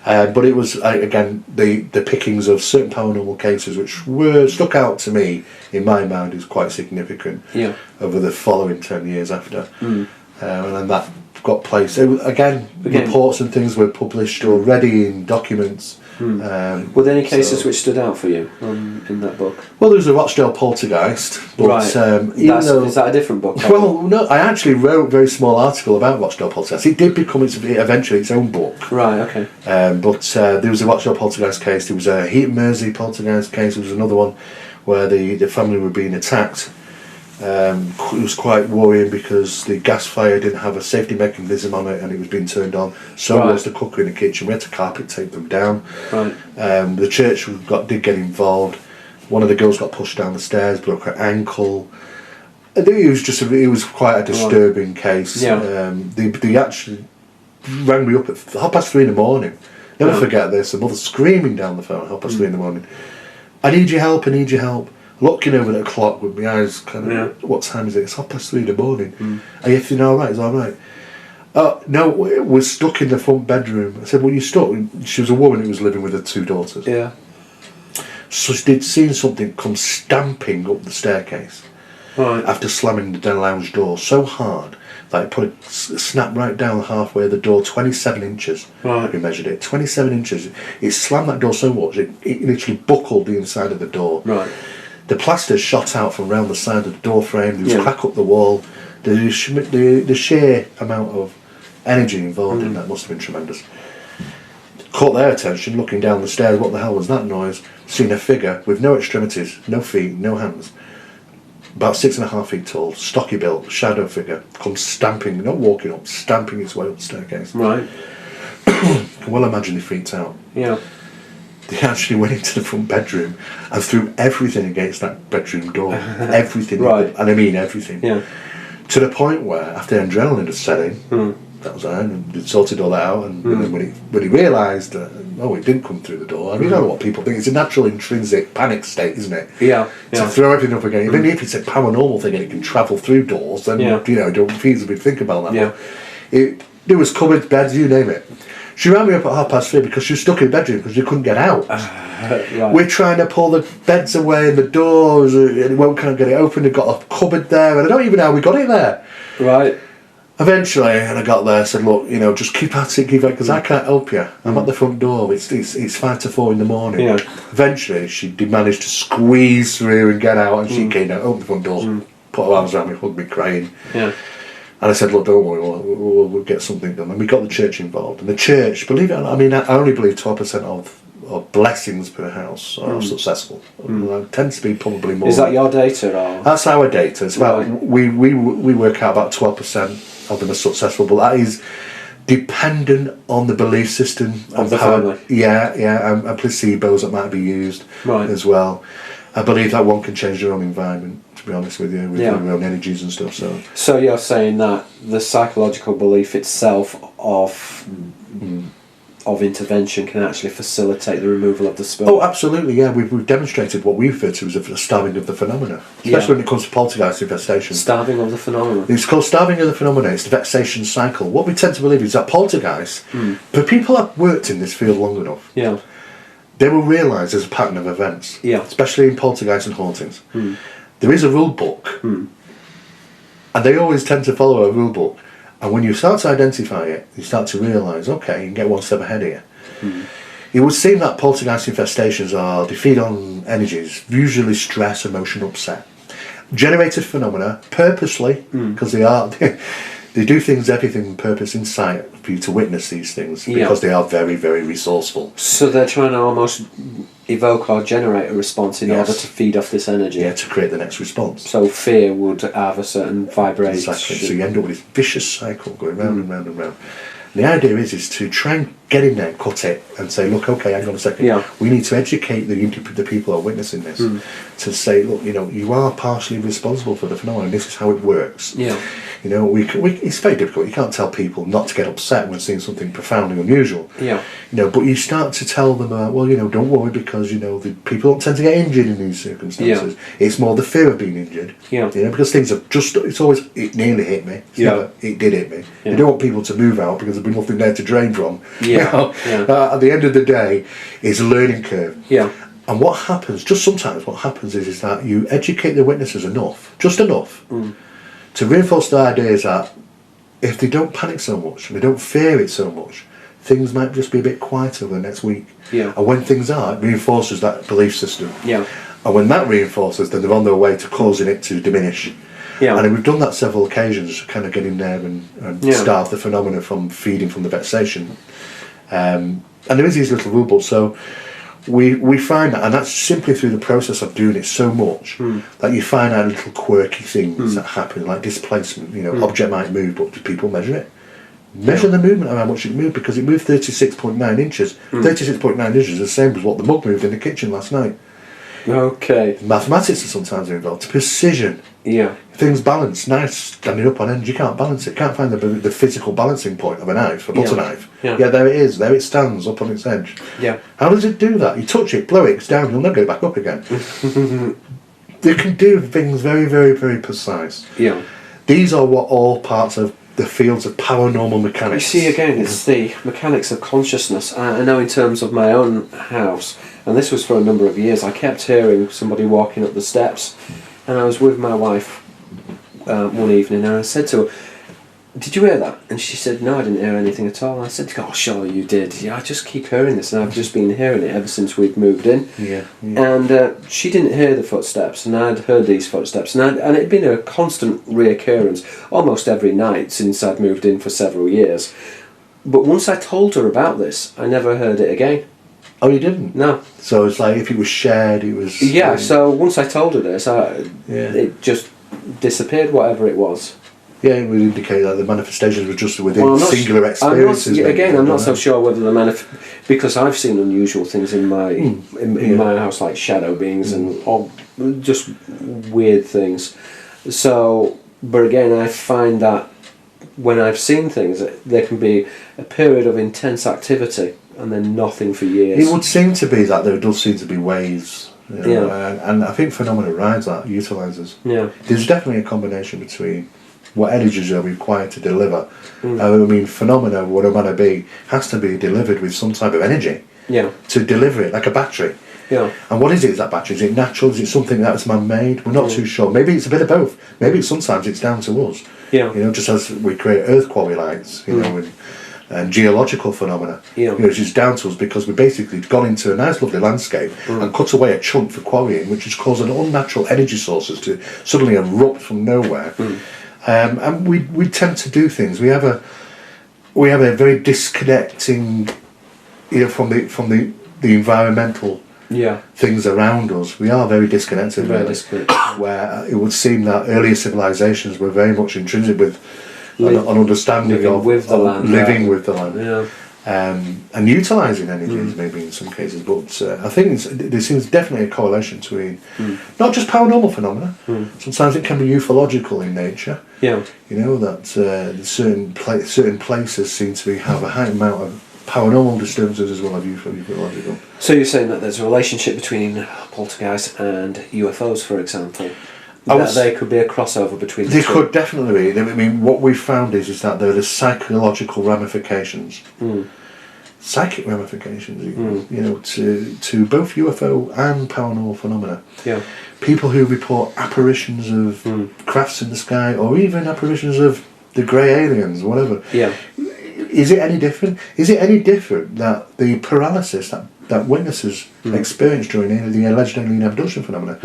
Yeah. But it was again the pickings of certain paranormal cases which were stuck out to me in my mind as quite significant. Yeah. Over the following 10 years after, and then that got placed. Again, reports and things were published already in documents. Were there any cases which stood out for you in that book? Well, there was a Rochdale Poltergeist, but right. Is that a different book? Well, no, I actually wrote a very small article about Rochdale Poltergeist. It did become eventually its own book. Right, okay. But there was a Rochdale Poltergeist case, there was a Heaton Mersey Poltergeist case, there was another one where the family were being attacked. It was quite worrying because the gas fire didn't have a safety mechanism on it and it was being turned on. So was the cooker in the kitchen. We had to carpet tape them down. Right. The church did get involved. One of the girls got pushed down the stairs, broke her ankle. It was quite a disturbing case. Yeah. They actually rang me up at 3:30 in the morning. Never forget this. The mother screaming down the phone at 3:30 in the morning. I need your help. Looking over at the clock with my eyes kind of, what time is it? It's 3:30 in the morning. Are you feeling alright? It's alright. No, we're stuck in the front bedroom. I said, well, you stuck? She was a woman who was living with her 2 daughters. Yeah. So she'd seen something come stamping up the staircase after slamming the lounge door so hard that it snapped right down halfway of the door, 27 inches. Right. We measured it, 27 inches. It slammed that door so much, it literally buckled the inside of the door. Right. The plaster shot out from around the side of the door frame. There was a crack up the wall. The sheer amount of energy involved in that must have been tremendous. Caught their attention, looking down the stairs. What the hell was that noise? Seen a figure with no extremities, no feet, no hands. About 6.5 feet tall, stocky built, shadow figure, comes stamping, not walking up, stamping its way up the staircase. Right. Well, imagine they freaked out. Yeah. They actually went into the front bedroom and threw everything against that bedroom door. Everything. Right. And I mean everything. Yeah. To the point where, after adrenaline had set in, that was it, and they'd sorted all that out, and then when he realised that, it didn't come through the door, I mean, you know what people think, it's a natural intrinsic panic state, isn't it? Yeah. To throw everything up again. Even if it's a paranormal thing and it can travel through doors, then, don't feasibly think about that. Yeah. There was cupboards, beds, you name it. She rang me up at 3:30 because she was stuck in the bedroom because she couldn't get out. Right. We're trying to pull the beds away and the doors, and it won't kind of get it open. They've got a cupboard there, and I don't even know how we got it there. Right. Eventually, and I got there, I said, look, just keep at it, because I can't help you. I'm at the front door. It's 5 to 4 in the morning. Yeah. Eventually, she did manage to squeeze through and get out, and she came out, opened the front door, put her arms around me, hugged me, crying. Yeah. And I said, look, don't worry, we'll get something done. And we got the church involved. And the church, believe it or not, I mean, I only believe 12% of blessings per house are successful. Tends to be probably more. Is that your data? Or? That's our data. It's about, we work out about 12% of them are successful, but that is dependent on the belief system of the family. And placebos that might be used as well. I believe that one can change their own environment, to be honest with you, with their own energies and stuff. So you're saying that the psychological belief itself of intervention can actually facilitate the removal of the spirit? Oh, absolutely, yeah. We've demonstrated what we refer to as a starving of the phenomena, especially when it comes to poltergeist infestation. Starving of the phenomena. It's called starving of the phenomena. It's the vexation cycle. What we tend to believe is that poltergeist, but people have worked in this field long enough, they will realise there's a pattern of events, especially in poltergeist and hauntings. There is a rule book, and they always tend to follow a rule book. And when you start to identify it, you start to realise, okay, you can get one step ahead here. It would seem that poltergeist infestations they feed on energies, usually stress, emotion, upset. Generated phenomena, purposely, because they do everything in purpose, in sight, for you to witness these things, because they are very, very resourceful. So they're trying to almost evoke or generate a response in order to feed off this energy. Yeah, to create the next response. So fear would have a certain vibration. Exactly. So you end up with this vicious cycle going round and round and round. And the idea is to try and get in there and cut it and say, look, okay, hang on a second. We need to educate the people who are witnessing this to say, look, you are partially responsible for the phenomenon. This is how it works. It's very difficult. You can't tell people not to get upset when seeing something profoundly unusual. But you start to tell them, don't worry, because the people don't tend to get injured in these circumstances. It's more the fear of being injured. Because things have it nearly hit me. It did hit me. You don't want people to move out because there'll be nothing there to drain from. At the end of the day, it's a learning curve. And what happens is that you educate the witnesses just enough, to reinforce the ideas that if they don't panic so much, and they don't fear it so much, things might just be a bit quieter the next week. Yeah. And when things are, it reinforces that belief system. Yeah. And when that reinforces, then they're on their way to causing it to diminish. Yeah. And we've done that several occasions, kind of get in there and starve the phenomena from feeding from the vexation. And there is these little rule books, so we find that, and that's simply through the process of doing it so much that you find out little quirky things that happen, like displacement. Object might move, but do people measure it? Measure the movement of how much it moved, because it moved 36.9 inches. 36.9 inches is the same as what the mug moved in the kitchen last night. Okay. Mathematics are sometimes involved. Precision. Yeah. Things balance. Knives standing up on end, you can't balance it. Can't find the physical balancing point of a knife, a butter knife. Yeah. There it is. There it stands up on its edge. Yeah. How does it do that? You touch it, blow it, it's down, you'll never go back up again. They can do things very, very, very precise. Yeah. These are what all parts of the fields of paranormal mechanics. You see, again, it's the mechanics of consciousness. I know in terms of my own house, and this was for a number of years, I kept hearing somebody walking up the steps, and I was with my wife one evening, and I said to her, "Did you hear that?" And she said, "No, I didn't hear anything at all." And I said, "Oh, sure you did. Yeah, I just keep hearing this, and I've just been hearing it ever since we'd moved in." Yeah. And she didn't hear the footsteps, and I'd heard these footsteps, and it'd been a constant reoccurrence almost every night since I'd moved in for several years. But once I told her about this, I never heard it again. Oh, you didn't? No. So it's like if it was shared, it was... Yeah, so once I told her this, it just disappeared, whatever it was. Yeah, it would indicate that the manifestations were just within singular experiences. I'm not so sure whether because I've seen unusual things in my in my house, like shadow beings and all, just weird things. So, but again, I find that when I've seen things, there can be a period of intense activity and then nothing for years. It would seem to be that there does seem to be waves. And I think phenomena rides that, utilises. Yeah. There's definitely a combination between what energies are required to deliver. I mean, phenomena, whatever it be, has to be delivered with some type of energy to deliver it, like a battery. Yeah. And what is it, that battery? Is it natural? Is it something that's man-made? We're not too sure. Maybe it's a bit of both. Maybe sometimes it's down to us. Yeah. Just as we create earth quarry lights, and geological phenomena. Which is down to us because we've basically gone into a nice lovely landscape and cut away a chunk for quarrying, which has caused an unnatural energy sources to suddenly erupt from nowhere. And we tend to do things. We have a very disconnecting, from the environmental things around us. We are very disconnected. Where it would seem that earlier civilizations were very much intrinsic with an understanding living with the land, and utilising energies maybe in some cases. But I think there seems definitely a correlation between not just paranormal phenomena. Sometimes it can be ufological in nature. That certain places seem to have a high amount of paranormal disturbances as well as ufological. So you're saying that there's a relationship between poltergeist and UFOs, for example? They could be a crossover between the two? They could definitely be. I mean, what we've found is that there are psychological ramifications, psychic ramifications, to both UFO and paranormal phenomena. Yeah. People who report apparitions of crafts in the sky, or even apparitions of the grey aliens, whatever. Yeah. Is it any different? Is it any different that the paralysis that witnesses experience during the alleged alien abduction phenomena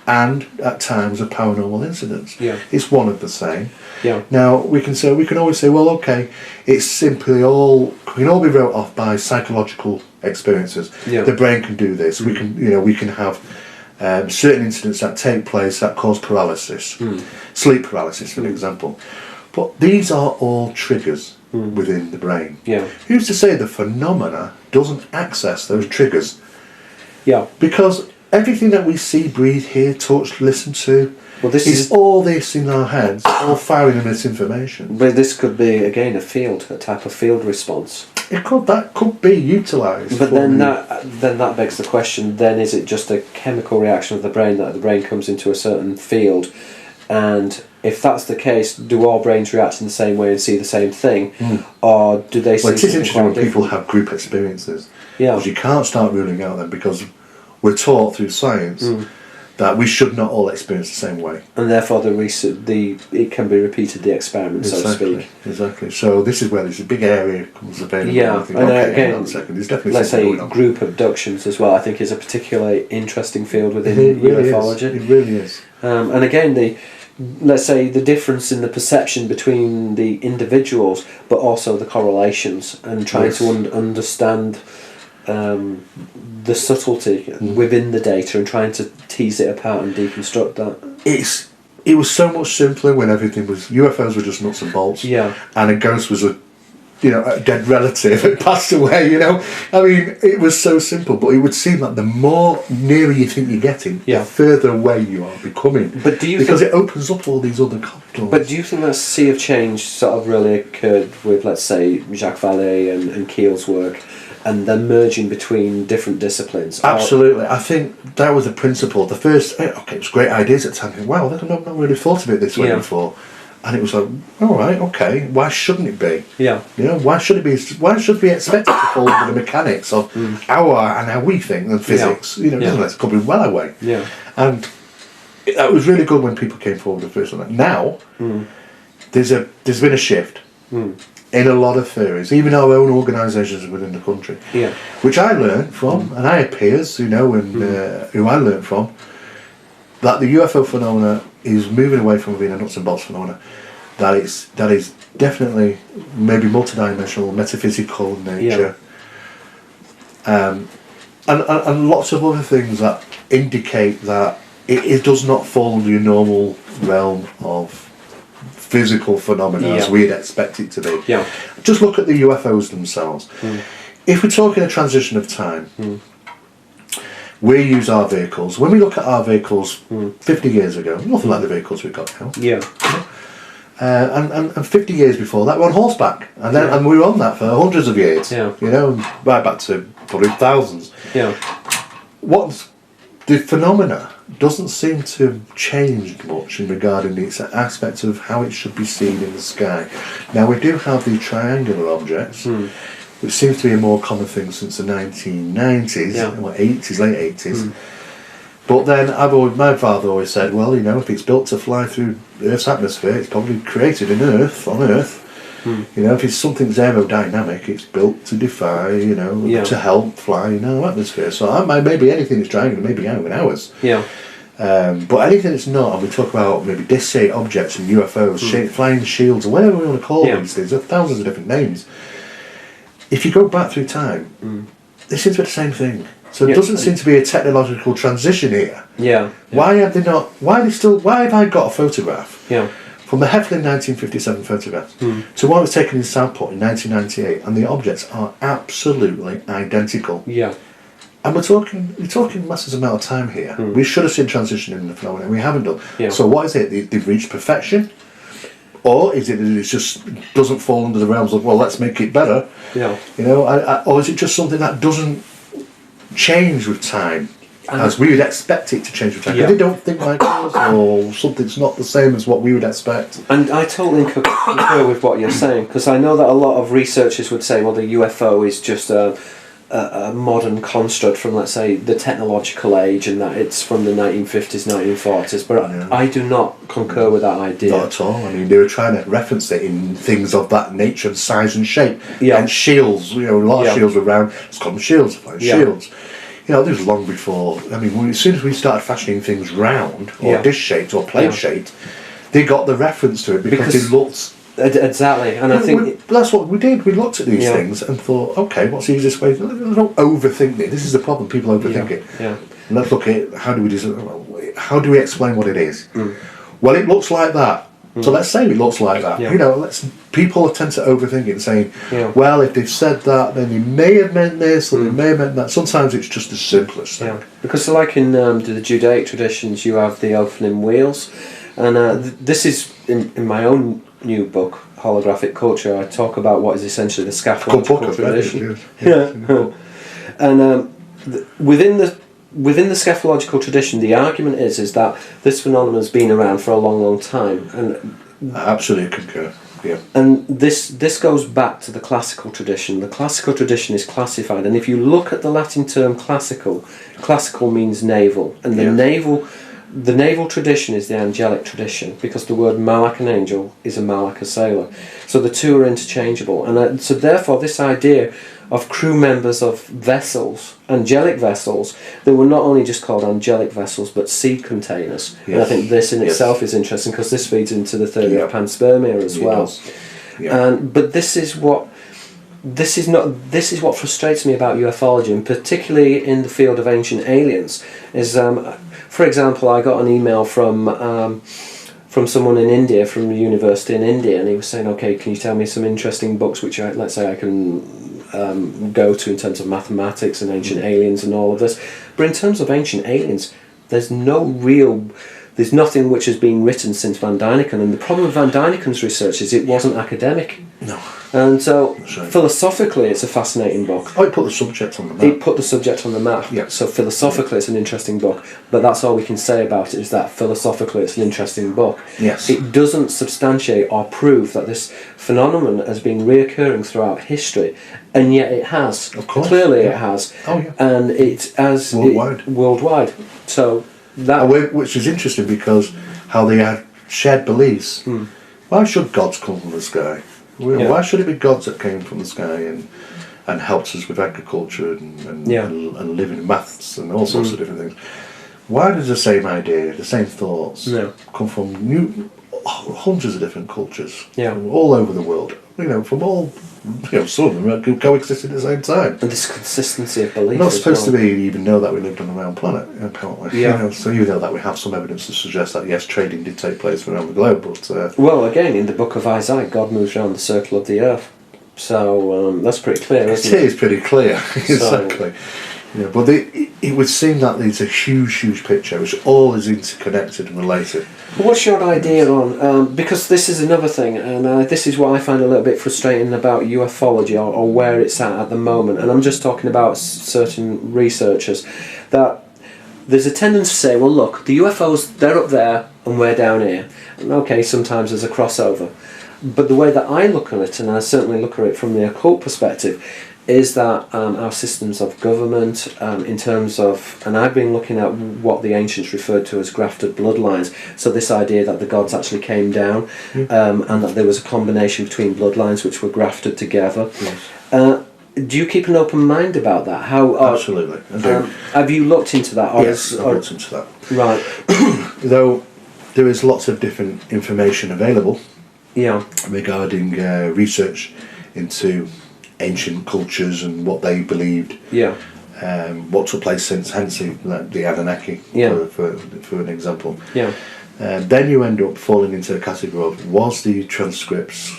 and at times of paranormal incidents? It's one of the same. Now we can always say, well, okay, it's simply can all be wrote off by psychological experiences. The brain can do this. We can have certain incidents that take place that cause paralysis, sleep paralysis, for example. But these are all triggers within the brain. Who's to say the phenomena doesn't access those triggers? Because everything that we see, breathe, hear, touch, listen to, is all this in our heads, all firing in this information. But this could be, again, a type of field response. That could be utilised. But then that begs the question, then is it just a chemical reaction of the brain, that the brain comes into a certain field, and if that's the case, do all brains react in the same way and see the same thing, or do they see? Well, it is interesting when people have group experiences, because you can't start ruling out them, because we're taught through science that we should not all experience the same way. And therefore it can be repeated, the experiment, so to speak. Exactly. So this is where there's a big area comes available. Yeah, and again, hang on a second, there's definitely let's say going on. group abductions as well, I think is a particularly interesting field within It really ufology. Is. It really is. And again, let's say the difference in the perception between the individuals, but also the correlations, and trying to understand the subtlety within the data and trying to tease it apart and deconstruct that. It was so much simpler when everything was UFOs were just nuts and bolts. Yeah. And a ghost was a dead relative that passed away. I mean, it was so simple, but it would seem like the more nearer you think you're getting, the further away you are becoming. But do you because it opens up all these other corridors. But do you think that sea of change sort of really occurred with, let's say, Jacques Vallée and Keel's work, and the merging between different disciplines? Absolutely. I think that was the principle. The first, it was great ideas at the time. Wow, I've not really thought of it this way before. And it was like, all right, okay, why shouldn't it be? Yeah. Why should it be? Why should we expect it to fall under the mechanics of how we think and physics? It's probably well away. Yeah. And that was really good when people came forward the first one. Now, there's been a shift in a lot of theories, even our own organisations within the country, which I learned from, and I had peers who I learned from, that the UFO phenomena is moving away from being a nuts and bolts phenomena. That is definitely maybe multidimensional, metaphysical in nature, and lots of other things that indicate that it does not fall under your normal realm of physical phenomena as we'd expect it to be. Yeah. Just look at the UFOs themselves. If we're talking a transition of time, we use our vehicles. When we look at our vehicles 50 years ago, nothing like the vehicles we've got now. Yeah. And 50 years before that, we're on horseback, and we were on that for hundreds of years. Yeah. Right back to probably thousands. Yeah. What's the phenomena doesn't seem to have changed much in regarding the aspect of how it should be seen in the sky. Now we do have the triangular objects, which seems to be a more common thing since the 1990s, or 80s, late 80s. But then my father always said, well, if it's built to fly through Earth's atmosphere, it's probably created on Earth. If it's something aerodynamic, it's built to defy, to help fly in our atmosphere. So maybe anything that's triangular, maybe out in ours. Yeah. But anything that's not, and we talk about maybe disc-shaped objects and UFOs, flying shields, or whatever we want to call these things, there are thousands of different names. If you go back through time, they seem to be the same thing. So it doesn't seem to be a technological transition here. Yeah. Why have they not? Why have I got a photograph? Yeah. From the Heflin 1957 photograph to one that was taken in Southport in 1998, and the objects are absolutely identical. Yeah. And we're talking massive amount of time here. We should have seen transition in the phenomenon. We haven't done. Yeah. So what is it? They've reached perfection, or is it that it just doesn't fall under the realms of, well, let's make it better? Yeah. Or is it just something that doesn't change with time, as we would expect it to change with time? They don't think like us, or something's not the same as what we would expect. And I totally concur with what you're saying, because I know that a lot of researchers would say, well, the UFO is just a modern construct from, let's say, the technological age, and that it's from the 1950s, 1940s, but I do not concur with that idea. Not at all. I mean, they were trying to reference it in things of that nature and size and shape. Yeah. And shields, a lot of shields were around. It's called them shields, flying shields. This was long before. I mean, as soon as we started fashioning things round, or dish-shaped, or plate-shaped, they got the reference to it because it looked... Exactly, and I think that's what we did. We looked at these things and thought, okay, what's the easiest way? Don't overthink it. This is the problem. People overthink it. Yeah. And let's look at how do we explain what it is? Well, it looks like that. So let's say it looks like that. Yeah. People tend to overthink it and saying, well, if they've said that, then they may have meant this, or they may have meant that. Sometimes it's just the simplest thing. Yeah. Because like in the Judaic traditions, you have the Ophanim wheels, and this is in my own new book, Holographic Culture. I talk about what is essentially the scaffolding tradition. And within the scatological tradition, the argument is that this phenomenon has been around for a long, long time, and I absolutely concur. Yeah. And this goes back to the classical tradition. The classical tradition is classified, and if you look at the Latin term classical means naval, and the naval The naval tradition is the angelic tradition because the word Malak, an angel, is a Malak, a sailor. So the two are interchangeable. And so therefore this idea of crew members of vessels, angelic vessels, that were not only just called angelic vessels but seed containers. Yes. And I think this in itself is interesting because this feeds into the theory of panspermia as well. But this is what frustrates me about ufology, and particularly in the field of ancient aliens, is for example, I got an email from someone in India, from a university in India, and he was saying, okay, can you tell me some interesting books which let's say I can go to in terms of mathematics and ancient aliens and all of this. But in terms of ancient aliens, there's nothing which has been written since Van Duyniken, and the problem with Van Duyniken's research is it wasn't academic. No. And so philosophically it's a fascinating book. Oh, it put the subject on the map. It put the subject on the map. Yeah. So philosophically it's an interesting book, but that's all we can say about it, is that philosophically it's an interesting book. Yes. It doesn't substantiate or prove that this phenomenon has been reoccurring throughout history, and yet it has. Of course. Clearly it has. Oh yeah. And it has worldwide. So that, which is interesting because how they had shared beliefs. Why should gods come from the sky? Why should it be gods that came from the sky and helped us with agriculture and living maths and all sorts of different things? Why does the same idea, the same thoughts, come from hundreds of different cultures from all over the world? From all, some of them could coexist at the same time. And this consistency of belief. We're not supposed to even know that we lived on a round planet, apparently. Yeah. So you know that we have some evidence to suggest that yes, trading did take place around the globe, but well, again, in the book of Isaiah, God moves around the circle of the earth. So that's pretty clear, isn't it? It is pretty clear, exactly. But it would seem that there's a huge picture which all is interconnected and related. What's your idea on, because this is another thing, and this is what I find a little bit frustrating about ufology, or where it's at the moment, and I'm just talking about certain researchers, that there's a tendency to say, well look, the UFOs, they're up there and we're down here. And okay, sometimes there's a crossover. But the way that I look at it, and I certainly look at it from the occult perspective, is that our systems of government, in terms of, and I've been looking at what the ancients referred to as grafted bloodlines, so this idea that the gods actually came down, and that there was a combination between bloodlines which were grafted together. Yes. Do you keep an open mind about that? How? Absolutely, I do. Have you looked into that? Yes, I've looked into that. Right. Though there is lots of different information available regarding research into ancient cultures and what they believed, what took place since, hence the Anunnaki, for an example. Then you end up falling into the category of, was the transcripts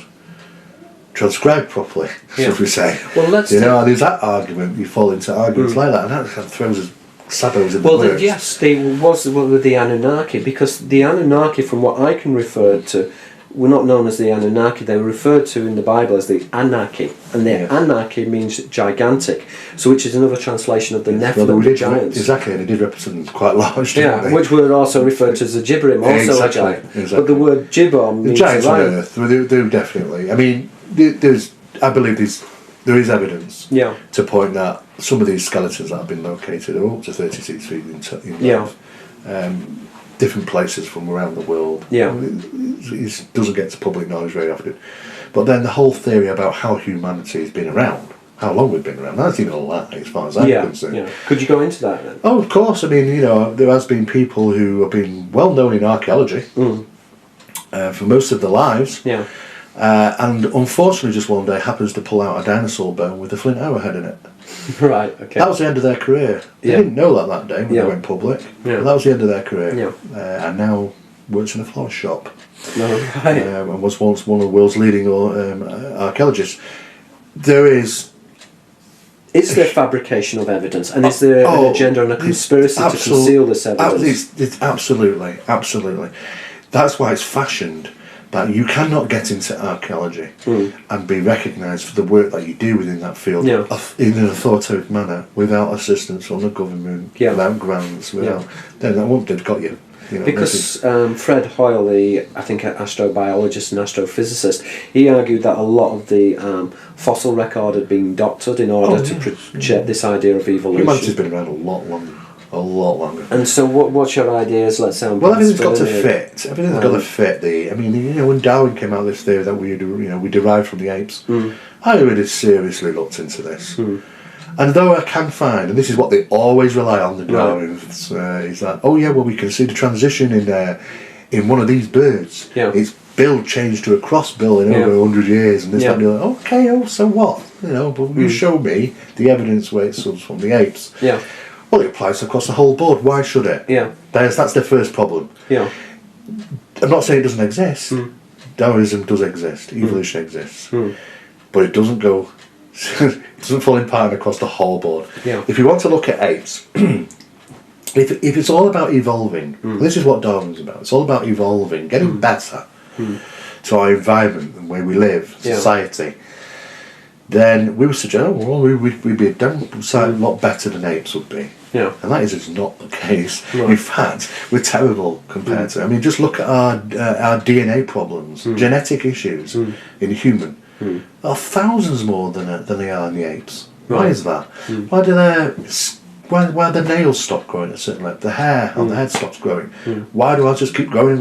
transcribed properly, should we say? Well, let's there's that argument, you fall into arguments like that, and that kind of throws us sabots in the works. Yes, there was with the Anunnaki, because the Anunnaki, from what I can refer to, were not known as the Anunnaki. They were referred to in the Bible as the Anaki, and the Anaki means gigantic, so which is another translation of the Nephilim, the giants. Exactly, and it did represent quite large. Which were also referred to as the Gibberim, also a giant. Exactly. But the word Gibbon means the giants on Earth. They definitely. I mean, I believe there is evidence to point that some of these skeletons that have been located are up to 36 feet in length. Different places from around the world. It doesn't get to public knowledge very often. But then the whole theory about how humanity has been around, how long we've been around, that's even a lie as far as I'm concerned. Could you go into that then? Oh, of course. I mean, there has been people who have been well known in archaeology for most of their lives. And unfortunately, just one day happens to pull out a dinosaur bone with a flint arrowhead in it. Right, okay. That was the end of their career. They didn't know that day when they went public. But that was the end of their career. And now works in a flower shop. And was once one of the world's leading archaeologists. Is there fabrication of evidence? And is there an agenda and a conspiracy to conceal this evidence? It's absolutely. That's why it's fashioned that you cannot get into archaeology and be recognised for the work that you do within that field in an authoritative manner without assistance from the government, without grants, then that wouldn't have got you. Because Fred Hoyle, I think astrobiologist and astrophysicist, he argued that a lot of the fossil record had been doctored in order to project this idea of evolution. Humanity's been around a lot longer. A lot longer. And so, what's your ideas? Let's say on well, everything's got to fit. Everything's got to fit. When Darwin came out with this theory that we derived from the apes, I really seriously looked into this. And though I can find, and this is what they always rely on, the Darwinians, is that we can see the transition in one of these birds. Yeah. Its bill changed to a cross bill in over 100 years, and this that, and the other. Okay, so what? But you show me the evidence where it comes from the apes. Yeah. Well, it applies across the whole board. Why should it? Yeah. That's the first problem. Yeah. I'm not saying it doesn't exist. Darwinism does exist. Evolution exists. But it doesn't go... it doesn't fall in pattern across the whole board. Yeah. If you want to look at apes, if it's all about evolving, this is what Darwin's about. It's all about evolving, getting better to our environment and where we live, society. Then we would suggest, we'd be a damn lot better than apes would be. Yeah. And that is not the case. Right. In fact, we're terrible compared to... I mean, just look at our DNA problems, genetic issues in a human. Are thousands more than they are in the apes. Why is that? Why do why the nails stop growing at a certain level? The hair on the head stops growing. Why do I just keep growing?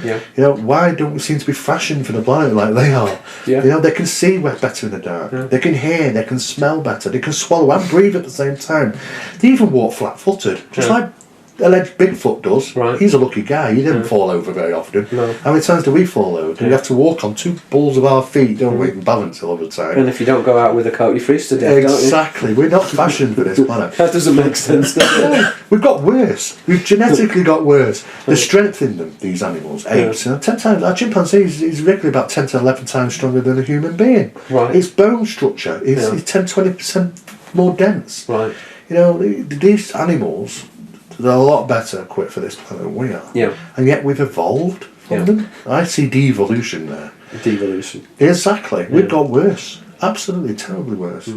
Yeah. Why don't we seem to be fashioned for the planet like they are? Yeah. They can see better in the dark. Yeah. They can hear, they can smell better, they can swallow and breathe at the same time. They even walk flat-footed, just like alleged Bigfoot does. Right. He's a lucky guy. He didn't fall over very often. No. How many times do we fall over? We have to walk on two balls of our feet, don't we? And balance all the time. And if you don't go out with a coat, you freeze to death, exactly. We're not fashioned for this planet. That doesn't make sense, does it? We've got worse. We've genetically got worse. The strength in them, these animals, apes, 10 times. Our chimpanzee is regularly about 10 to 11 times stronger than a human being. Right. Its bone structure is 10-20% more dense. Right. These animals, they're a lot better equipped for this planet than we are. Yeah. And yet we've evolved from them. I see devolution there. Devolution. Exactly. We've got worse. Absolutely terribly worse,